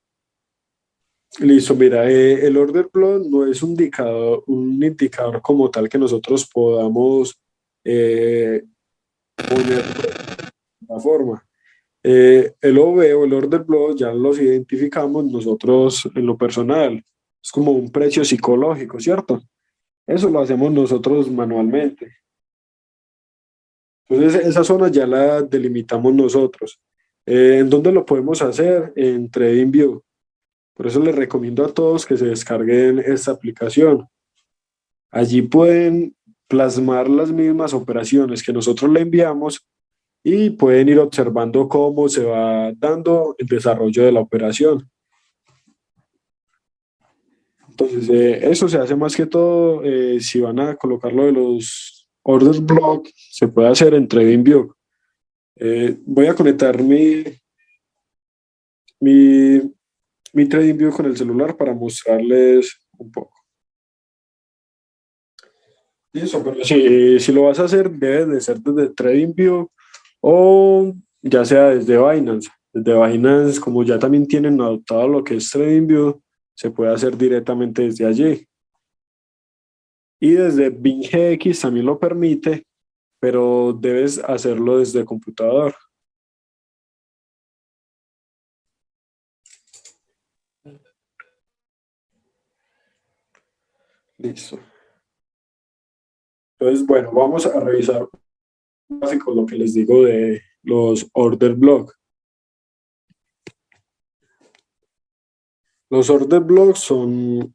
Listo, mira, el order block no es un indicador como tal que nosotros podamos poner de la forma. El OV o el order block ya los identificamos nosotros en lo personal. Es como un precio psicológico, ¿cierto? Eso lo hacemos nosotros manualmente. Entonces, esa zona ya la delimitamos nosotros. ¿En dónde lo podemos hacer? En TradingView. Por eso les recomiendo a todos que se descarguen esta aplicación. Allí pueden plasmar las mismas operaciones que nosotros le enviamos y pueden ir observando cómo se va dando el desarrollo de la operación. Entonces, eso se hace más que todo, si van a colocar lo de los order block, se puede hacer en TradingView. Voy a conectar mi, mi TradingView con el celular para mostrarles un poco. Listo, pero si lo vas a hacer, debe de ser desde TradingView o ya sea desde Binance. Desde Binance, como ya también tienen adoptado lo que es TradingView, se puede hacer directamente desde allí. Y desde BingX también lo permite, pero debes hacerlo desde computador. Listo. Entonces, bueno, vamos a revisar un gráfico, lo que les digo de los order block. Los order blocks son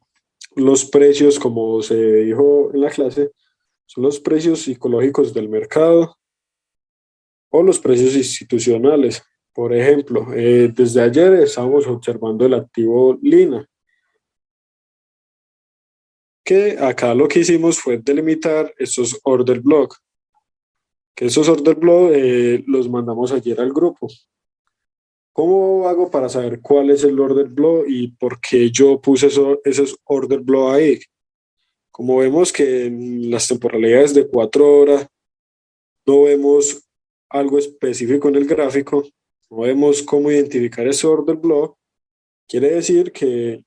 los precios, como se dijo en la clase, son los precios psicológicos del mercado o los precios institucionales. Por ejemplo, desde ayer estamos observando el activo Lina, que acá lo que hicimos fue delimitar estos order block, que esos order block los mandamos ayer al grupo. ¿Cómo hago para saber cuál es el order block y por qué yo puse esos order block ahí? Como vemos que en las temporalidades de 4 horas no vemos algo específico en el gráfico, no vemos cómo identificar ese order block, quiere decir que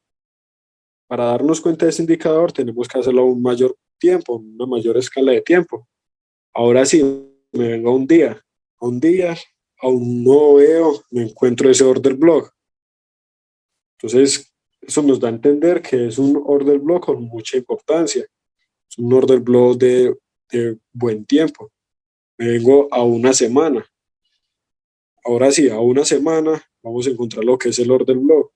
para darnos cuenta de este indicador tenemos que hacerlo a un mayor tiempo, una mayor escala de tiempo. Ahora sí, me vengo a un día, aún no veo, no encuentro ese order block. Entonces, eso nos da a entender que es un order block con mucha importancia, es un order block de buen tiempo. Me vengo a una semana. Ahora sí, a una semana vamos a encontrar lo que es el order block.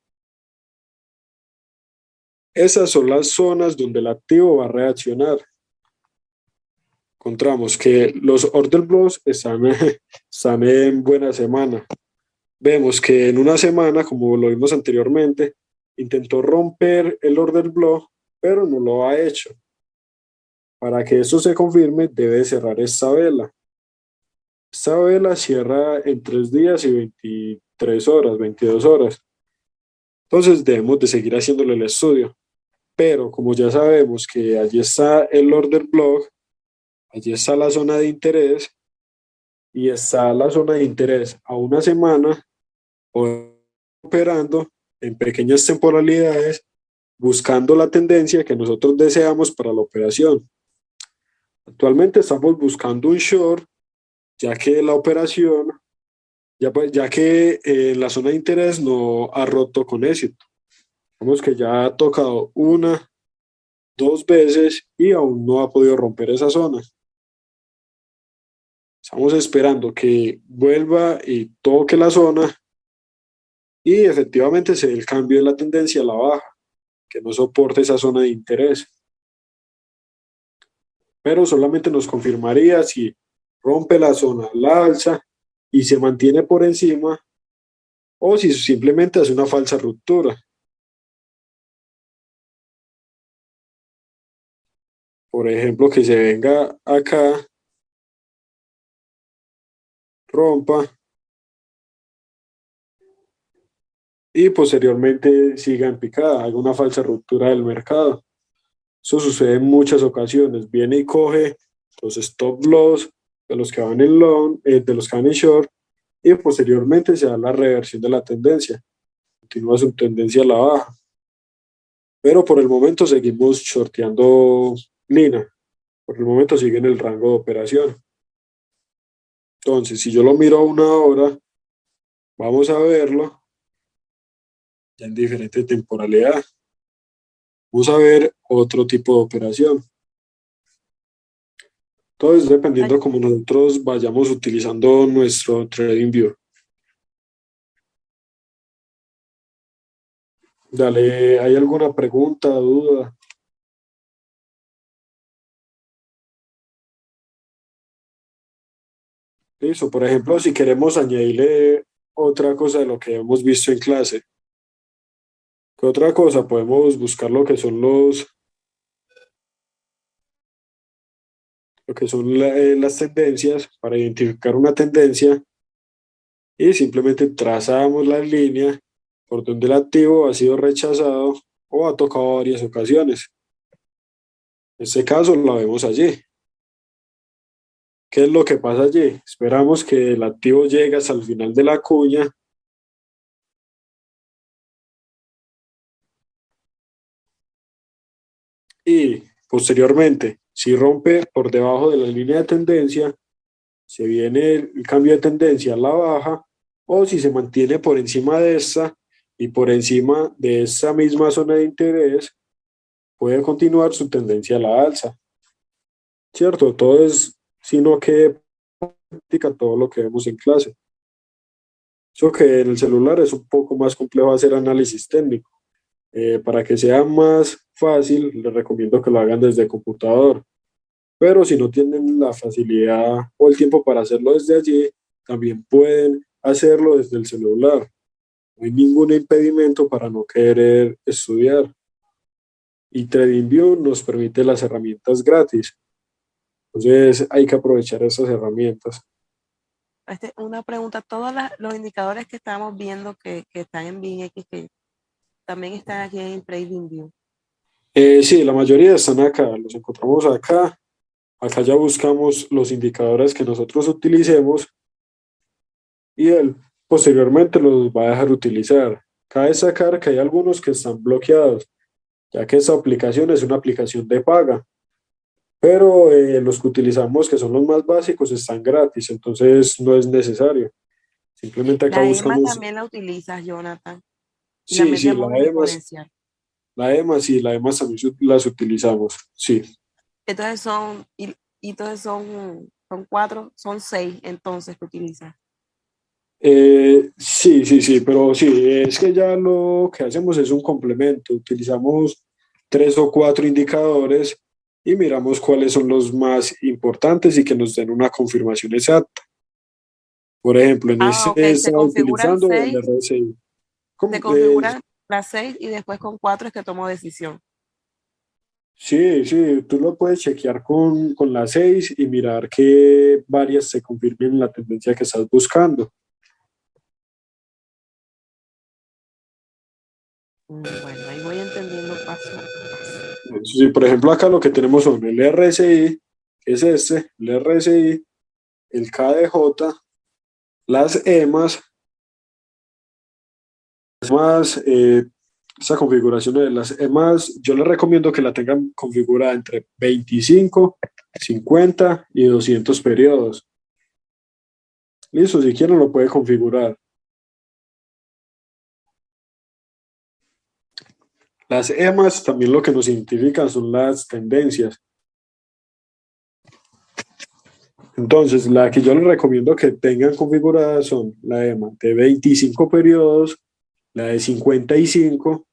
Esas son las zonas donde el activo va a reaccionar. Encontramos que los order blocks están en buena semana. Vemos que en una semana, como lo vimos anteriormente, intentó romper el order block, pero no lo ha hecho. Para que esto se confirme, debe cerrar esta vela. Esta vela cierra en 3 días y 23 horas, 22 horas. Entonces debemos de seguir haciéndole el estudio. pero como ya sabemos que allí está el order block, allí está la zona de interés y está la zona de interés a una semana o operando en pequeñas temporalidades buscando la tendencia que nosotros deseamos para la operación. Actualmente estamos buscando un short, ya que la operación, ya que la zona de interés no ha roto con éxito. Vemos que ya ha tocado una, dos veces y aún no ha podido romper esa zona. Estamos esperando que vuelva y toque la zona y efectivamente se dé el cambio de la tendencia a la baja, que no soporte esa zona de interés. Pero solamente nos confirmaría si rompe la zona al alza y se mantiene por encima o si simplemente hace una falsa ruptura. Por ejemplo, que se venga acá, rompa y posteriormente siga en picada, haga una falsa ruptura del mercado. Eso sucede en muchas ocasiones. Viene y coge los stop loss de los que van en long, de los que van en short, y posteriormente se da la reversión de la tendencia. Continúa su tendencia a la baja. Pero por el momento seguimos shorteando Lina. Por el momento sigue en el rango de operación. Entonces, si yo lo miro a una hora, vamos a verlo ya en diferente temporalidad. Vamos a ver otro tipo de operación. Todo es dependiendo como nosotros vayamos utilizando nuestro TradingView. Dale, ¿hay alguna pregunta, duda? Listo, por ejemplo, si queremos añadirle otra cosa de lo que hemos visto en clase, ¿qué otra cosa? Podemos buscar lo que son las tendencias para identificar una tendencia y simplemente trazamos la línea por donde el activo ha sido rechazado o ha tocado varias ocasiones. En este caso la vemos allí. ¿Qué es lo que pasa allí? Esperamos que el activo llegue hasta el final de la cuña y posteriormente, si rompe por debajo de la línea de tendencia, se viene el cambio de tendencia a la baja, o si se mantiene por encima de esta y por encima de esa misma zona de interés, puede continuar su tendencia a la alza. ¿Cierto? Todo es, sino que practica todo lo que vemos en clase. Eso que en el celular es un poco más complejo hacer análisis técnico. Para que sea más fácil, les recomiendo que lo hagan desde computador. Pero si no tienen la facilidad o el tiempo para hacerlo desde allí, también pueden hacerlo desde el celular. No hay ningún impedimento para no querer estudiar. Y TradingView nos permite las herramientas gratis. Entonces hay que aprovechar esas herramientas. Una pregunta, todos los indicadores que estamos viendo que están en BinX, que también están aquí en TradingView. Sí, la mayoría están acá, los encontramos acá. Acá ya buscamos los indicadores que nosotros utilicemos y él posteriormente los va a dejar utilizar. Cabe destacar que hay algunos que están bloqueados, ya que esta aplicación es una aplicación de paga, pero los que utilizamos, que son los más básicos, están gratis, entonces no es necesario. Simplemente acá La EMA buscamos, también la utilizas, Jonathan, y la sí, media sí, móvil exponencial. La EMA, sí, la EMA también las utilizamos, sí. Entonces entonces son 4, son 6 entonces que utilizas. Sí, sí, sí, pero sí, es que ya lo que hacemos es un complemento. Utilizamos tres o cuatro indicadores y miramos cuáles son los más importantes y que nos den una confirmación exacta. Por ejemplo, en Ah, ok, este se estaba configuran utilizando el 6, RSI. se configuran las 6 y después con 4 es que tomo decisión. Sí, sí, tú lo puedes chequear con las 6 y mirar que varias se confirmen la tendencia que estás buscando. Bueno, ahí voy entendiendo paso a paso. Si por ejemplo acá lo que tenemos son el RSI, que es este, el RSI, el KDJ, las EMAs, más esta configuración de las EMAs, yo les recomiendo que la tengan configurada entre 25, 50 y 200 periodos. Listo, si quieren lo puede configurar. Las EMAs también lo que nos identifican son las tendencias. Entonces, la que yo les recomiendo que tengan configurada son la EMA de 25 periodos, la de 55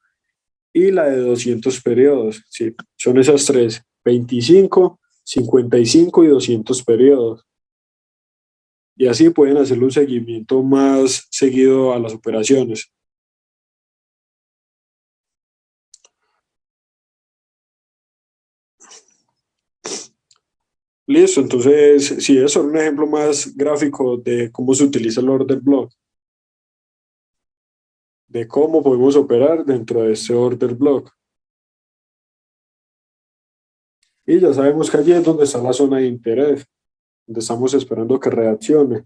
y la de 200 periodos. Sí, son esas tres, 25, 55 y 200 periodos. Y así pueden hacer un seguimiento más seguido a las operaciones. Listo, entonces, si es un ejemplo más gráfico de cómo se utiliza el order block, de cómo podemos operar dentro de este order block. Y ya sabemos que allí es donde está la zona de interés, donde estamos esperando que reaccione.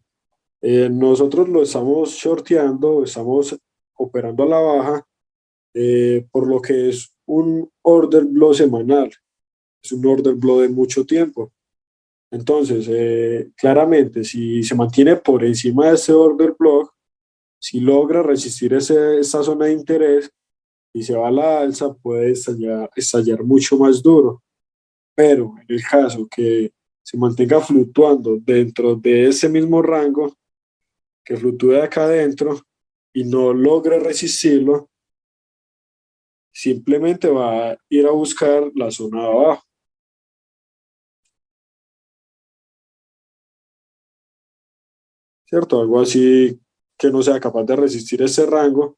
Nosotros lo estamos shorteando, estamos operando a la baja, por lo que es un order block semanal, es un order block de mucho tiempo. Entonces, claramente, si se mantiene por encima de ese order block, si logra resistir esa zona de interés y se va a la alza, puede estallar mucho más duro. Pero en el caso que se mantenga fluctuando dentro de ese mismo rango, que fluctúe acá adentro y no logre resistirlo, simplemente va a ir a buscar la zona de abajo. ¿Cierto? Algo así que no sea capaz de resistir ese rango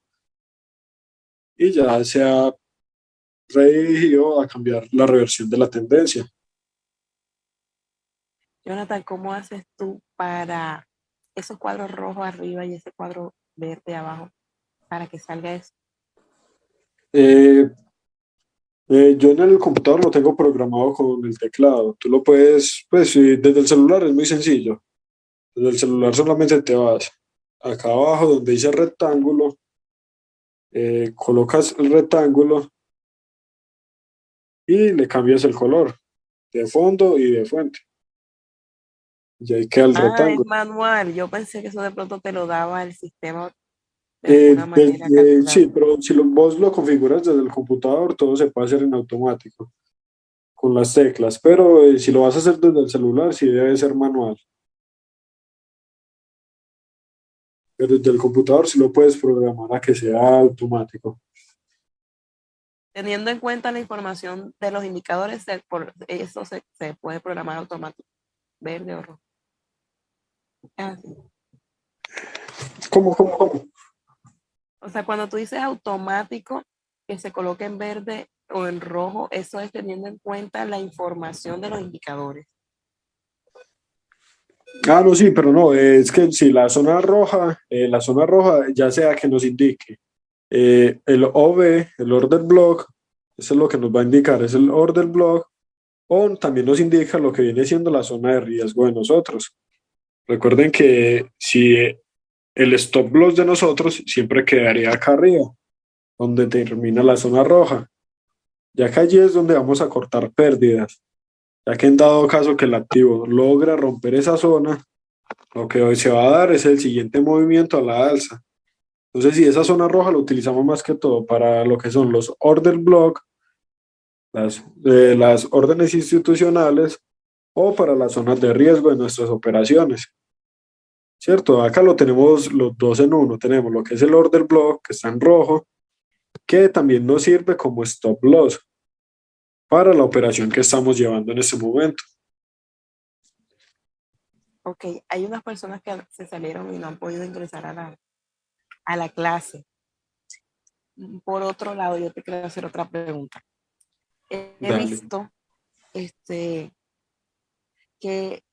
y ya se ha redirigido a cambiar la reversión de la tendencia. Jonathan, ¿cómo haces tú para esos cuadros rojos arriba y ese cuadro verde abajo para que salga eso? Eh, yo en el computador lo tengo programado con el teclado. Tú lo puedes, pues sí, desde el celular es muy sencillo. Desde el celular solamente te vas acá abajo donde dice rectángulo, colocas el rectángulo y le cambias el color de fondo y de fuente. Y ahí queda el Es rectángulo. manual. Yo pensé que eso de pronto te lo daba el sistema de alguna manera Sí, calculado. pero si vos lo configuras desde el computador, todo se puede hacer en automático con las teclas. Pero si lo vas a hacer desde el celular, sí debe ser manual. Pero desde el computador sí lo puedes programar a que sea automático. Teniendo en cuenta la información de los indicadores, por eso se puede programar automático, verde o rojo. Así. ¿Cómo? O sea, cuando tú dices automático, que se coloque en verde o en rojo, eso es teniendo en cuenta la información de los indicadores. Ah, no, sí, pero no, es que si la zona roja ya sea que nos indique el OB, el order block, eso es lo que nos va a indicar, es el order block, o también nos indica lo que viene siendo la zona de riesgo de nosotros. Recuerden que si el stop loss de nosotros siempre quedaría acá arriba, donde termina la zona roja, ya que allí es donde vamos a cortar pérdidas, ya que en dado caso que el activo logra romper esa zona, lo que hoy se va a dar es el siguiente movimiento a la alza. Entonces, si esa zona roja lo utilizamos más que todo para lo que son los order block, las órdenes institucionales o para las zonas de riesgo de nuestras operaciones. ¿Cierto? Acá lo tenemos los dos en uno. Tenemos lo que es el order block, que está en rojo, que también nos sirve como stop loss para la operación que estamos llevando en este momento. Ok, hay unas personas que se salieron y no han podido ingresar a la clase. Por otro lado, yo te quiero hacer otra pregunta. He Dale. visto que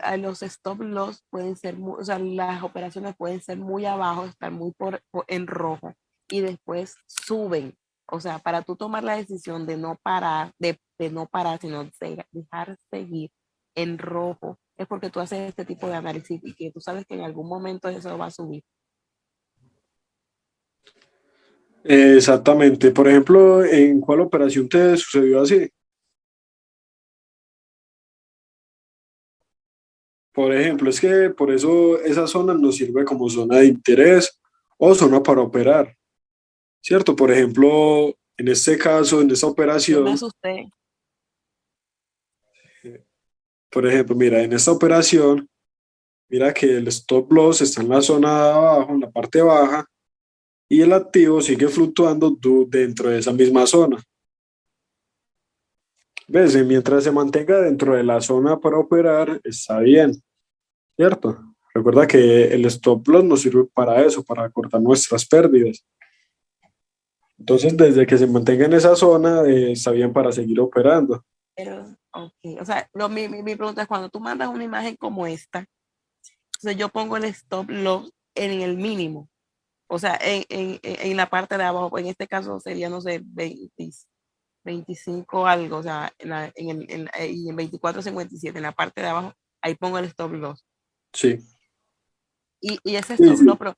a los stop loss pueden ser, o sea, las operaciones pueden ser muy abajo, estar muy en rojo y después suben. O sea, para tú tomar la decisión de no parar, de no parar, sino dejar seguir en rojo, es porque tú haces este tipo de análisis y que tú sabes que en algún momento eso va a subir. Exactamente. Por ejemplo, ¿en cuál operación te sucedió así? Por ejemplo, es que por eso esa zona nos sirve como zona de interés o zona para operar, ¿cierto? Por ejemplo, en este caso, en esta Yo me operación, asusté. por ejemplo, mira, en esta operación, mira que el stop loss está en la zona de abajo, en la parte baja, y el activo sigue fluctuando dentro de esa misma zona. ¿Ves? Y mientras se mantenga dentro de la zona para operar, está bien, ¿cierto? Recuerda que el stop loss nos sirve para eso, para cortar nuestras pérdidas. Entonces, desde que se mantenga en esa zona, está bien para seguir operando. Pero, ok, o sea, mi pregunta es cuando tú mandas una imagen como esta, entonces yo pongo el stop loss en el mínimo, o sea, en la parte de abajo, en este caso sería, no sé, 20, 25 algo, o sea, y en 24.57, en la parte de abajo, ahí pongo el stop loss. Sí, Y ese sí, stop sí. loss, pero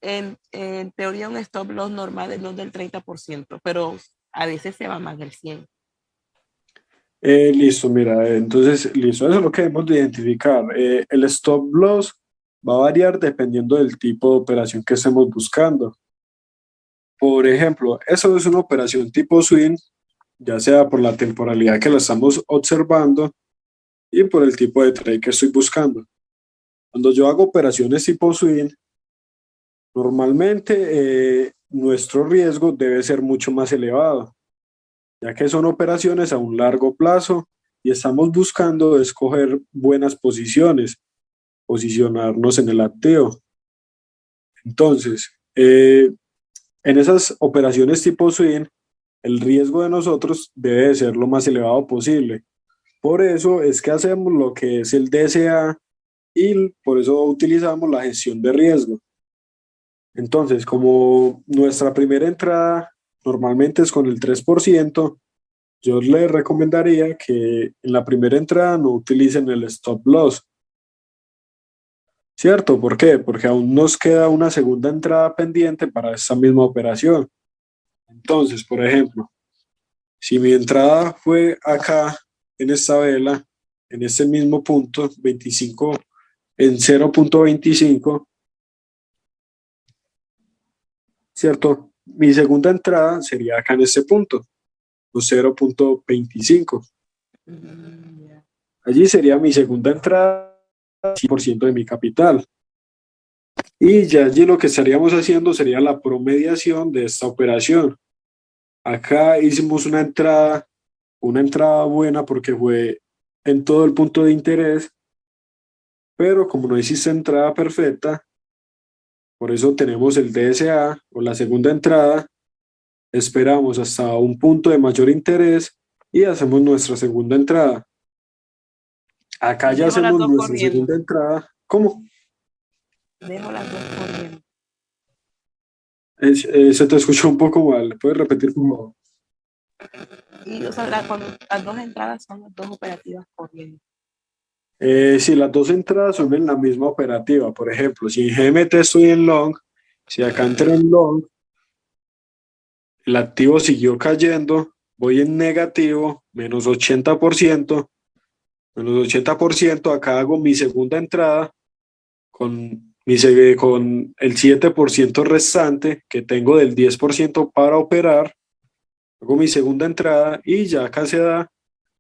en teoría un stop loss normal es no del 30%, pero a veces se va más del 100%. Listo, mira, entonces, listo, eso es lo que debemos de identificar. El stop loss va a variar dependiendo del tipo de operación que estemos buscando. Por ejemplo, eso es una operación tipo swing, ya sea por la temporalidad que la estamos observando y por el tipo de trade que estoy buscando. Cuando yo hago operaciones tipo swing, normalmente nuestro riesgo debe ser mucho más elevado, ya que son operaciones a un largo plazo y estamos buscando escoger buenas posiciones, posicionarnos en el activo. Entonces, en esas operaciones tipo swing, el riesgo de nosotros debe de ser lo más elevado posible. Por eso es que hacemos lo que es el DCA y por eso utilizamos la gestión de riesgo. Entonces, como nuestra primera entrada normalmente es con el 3%, yo les recomendaría que en la primera entrada no utilicen el stop loss, ¿cierto? ¿Por qué? Porque aún nos queda una segunda entrada pendiente para esta misma operación. Entonces, por ejemplo, si mi entrada fue acá en esta vela, en este mismo punto, 25, en 0.25, ¿cierto? Mi segunda entrada sería acá en este punto, o 0.25. Yeah. Allí sería mi segunda entrada, 100% de mi capital. Y ya allí lo que estaríamos haciendo sería la promediación de esta operación. Acá hicimos una entrada buena porque fue en todo el punto de interés, pero como no hiciste entrada perfecta, por eso tenemos el DSA o la segunda entrada, esperamos hasta un punto de mayor interés y hacemos nuestra segunda entrada. Acá Y ya dejo las hacemos dos nuestra corriendo. segunda entrada. ¿Cómo? Dejo las dos corriendo. Se te escuchó un poco mal. ¿Puedes repetir, por favor? Y o sea, cuando las dos entradas son las dos operativas corriendo. Si las dos entradas son en la misma operativa, por ejemplo, si en GMT estoy en long, si acá entré en long, el activo siguió cayendo, voy en negativo, menos 80%, acá hago mi segunda entrada con el 7% restante que tengo del 10% para operar, hago mi segunda entrada y ya acá se da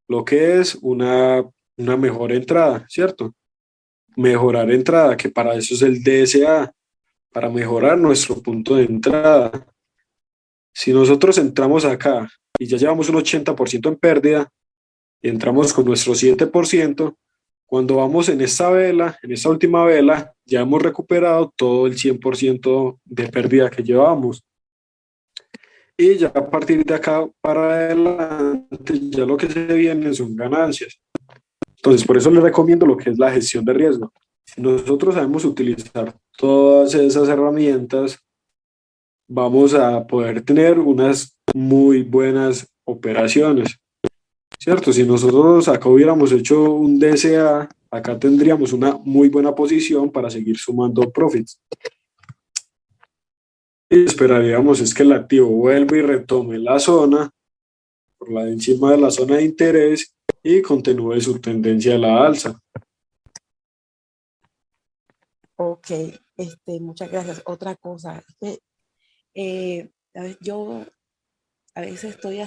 lo que es una mejor entrada, ¿cierto? Mejorar entrada, que para eso es el DSA, para mejorar nuestro punto de entrada. Si nosotros entramos acá y ya llevamos un 80% en pérdida y entramos con nuestro 7%, cuando vamos en esta vela, en esta última vela, ya hemos recuperado todo el 100% de pérdida que llevamos. Y ya a partir de acá para adelante, ya lo que se viene son ganancias. Entonces, por eso les recomiendo lo que es la gestión de riesgo. Si nosotros sabemos utilizar todas esas herramientas, vamos a poder tener unas muy buenas operaciones, ¿cierto? Si nosotros acá hubiéramos hecho un DCA, acá tendríamos una muy buena posición para seguir sumando profits. Y esperaríamos es que el activo vuelva y retome la zona, por la de encima de la zona de interés y continúe su tendencia a la alza. Ok, muchas gracias. Otra cosa, es que yo a veces estoy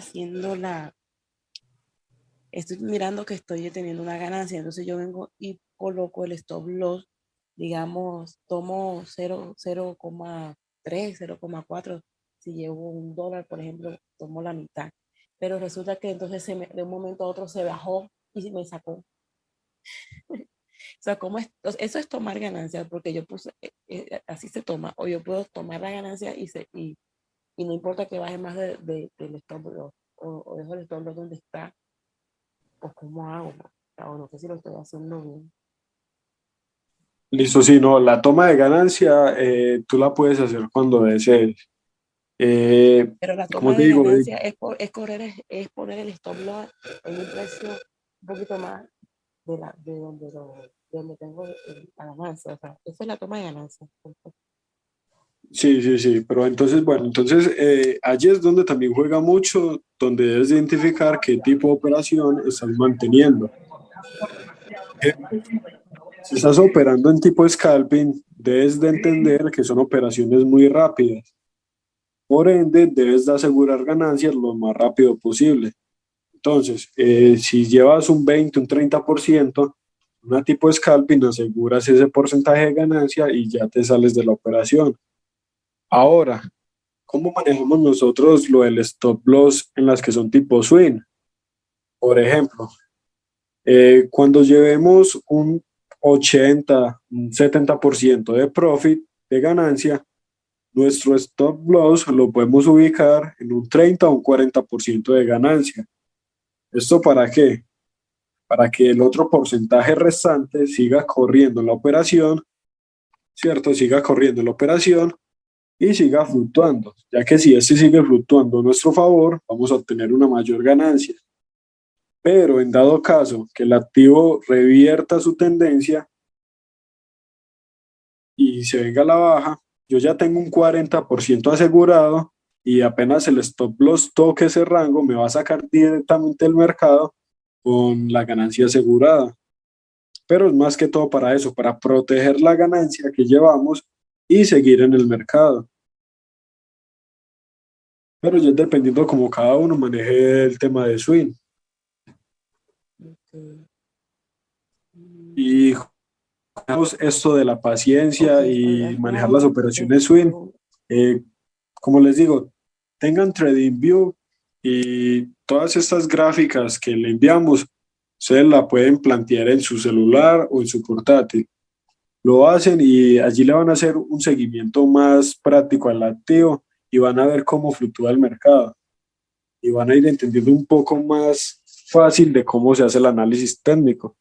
mirando que estoy teniendo una ganancia, entonces yo vengo y coloco el stop loss, digamos, tomo 0,3, 0,4, si llevo $1, por ejemplo, tomo la mitad, pero resulta que entonces de un momento a otro se bajó y me sacó. O sea, eso es tomar ganancias, porque yo puse, así se toma, o yo puedo tomar la ganancia y no importa que baje más del stop loss, o dejo el stop loss donde está, o cómo hago, o no sé si lo estoy haciendo bien. Listo, si no, la toma de ganancia tú la puedes hacer cuando desees. Pero la Como toma te de digo, ganancia es poner el stop loss en un precio un poquito más de donde tengo la ganancia. O sea, esa es la toma de ganancia. sí, sí, sí, pero entonces, bueno, entonces allí es donde también juega mucho, donde debes identificar qué tipo de operación estás manteniendo. Si estás operando en tipo scalping, debes de entender que son operaciones muy rápidas. Por ende, debes de asegurar ganancias lo más rápido posible. Entonces, si llevas un 20, un 30%, una tipo scalping, aseguras ese porcentaje de ganancia y ya te sales de la operación. Ahora, ¿cómo manejamos nosotros lo del stop loss en las que son tipo swing? Por ejemplo, cuando llevemos un 80, un 70% de profit, de ganancia, nuestro stop loss lo podemos ubicar en un 30 o un 40% de ganancia. ¿Esto para qué? Para que el otro porcentaje restante siga corriendo la operación, ¿cierto? Siga corriendo la operación y siga fluctuando, ya que si este sigue fluctuando a nuestro favor, vamos a obtener una mayor ganancia. Pero en dado caso que el activo revierta su tendencia y se venga a la baja, yo ya tengo un 40% asegurado y apenas el stop loss toque ese rango, me va a sacar directamente del mercado con la ganancia asegurada. Pero es más que todo para eso, para proteger la ganancia que llevamos y seguir en el mercado. Pero ya es dependiendo como cada uno maneje el tema de swing. Y digamos, esto de la Ok, paciencia y una manejar las duda. operaciones swing, Pregunta. eh, como les digo, tengan TradingView y todas estas gráficas que le enviamos, ustedes la pueden plantear en su celular o en su portátil. Lo hacen y allí le van a hacer un seguimiento más práctico al activo y van a ver cómo fluctúa el mercado y van a ir entendiendo un poco más fácil de cómo se hace el análisis técnico.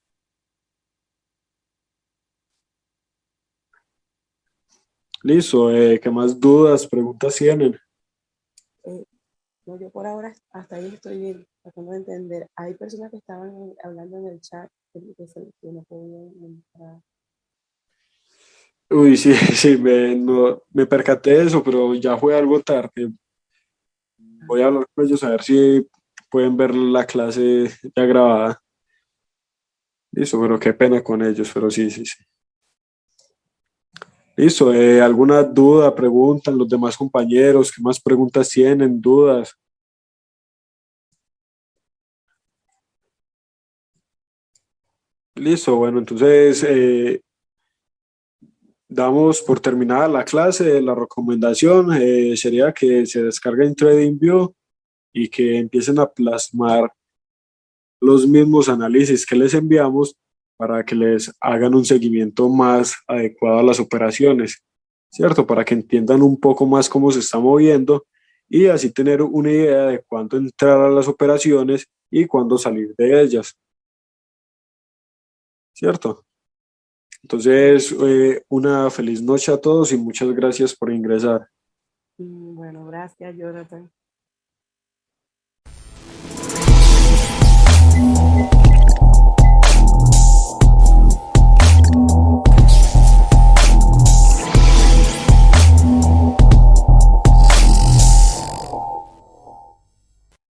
Listo, ¿qué más dudas, preguntas tienen? Eh, no, yo por ahora hasta ahí estoy bien, tratando de entender. Hay personas que estaban hablando en el chat que no podían entrar. Uy, sí, sí, no, me percaté de eso, pero ya fue algo tarde. Voy a hablar con ellos a ver si pueden ver la clase ya grabada. Listo, pero qué pena con ellos, pero sí, sí, sí. Listo, ¿alguna duda, preguntan los demás compañeros? ¿Qué más preguntas tienen, dudas? Listo, bueno, entonces damos por terminada la clase. La recomendación sería que se descarguen TradingView y que empiecen a plasmar los mismos análisis que les enviamos para que les hagan un seguimiento más adecuado a las operaciones, ¿cierto? Para que entiendan un poco más cómo se está moviendo y así tener una idea de cuándo entrar a las operaciones y cuándo salir de ellas, ¿cierto? Entonces, una feliz noche a todos y muchas gracias por ingresar. Bueno, gracias, Jonathan.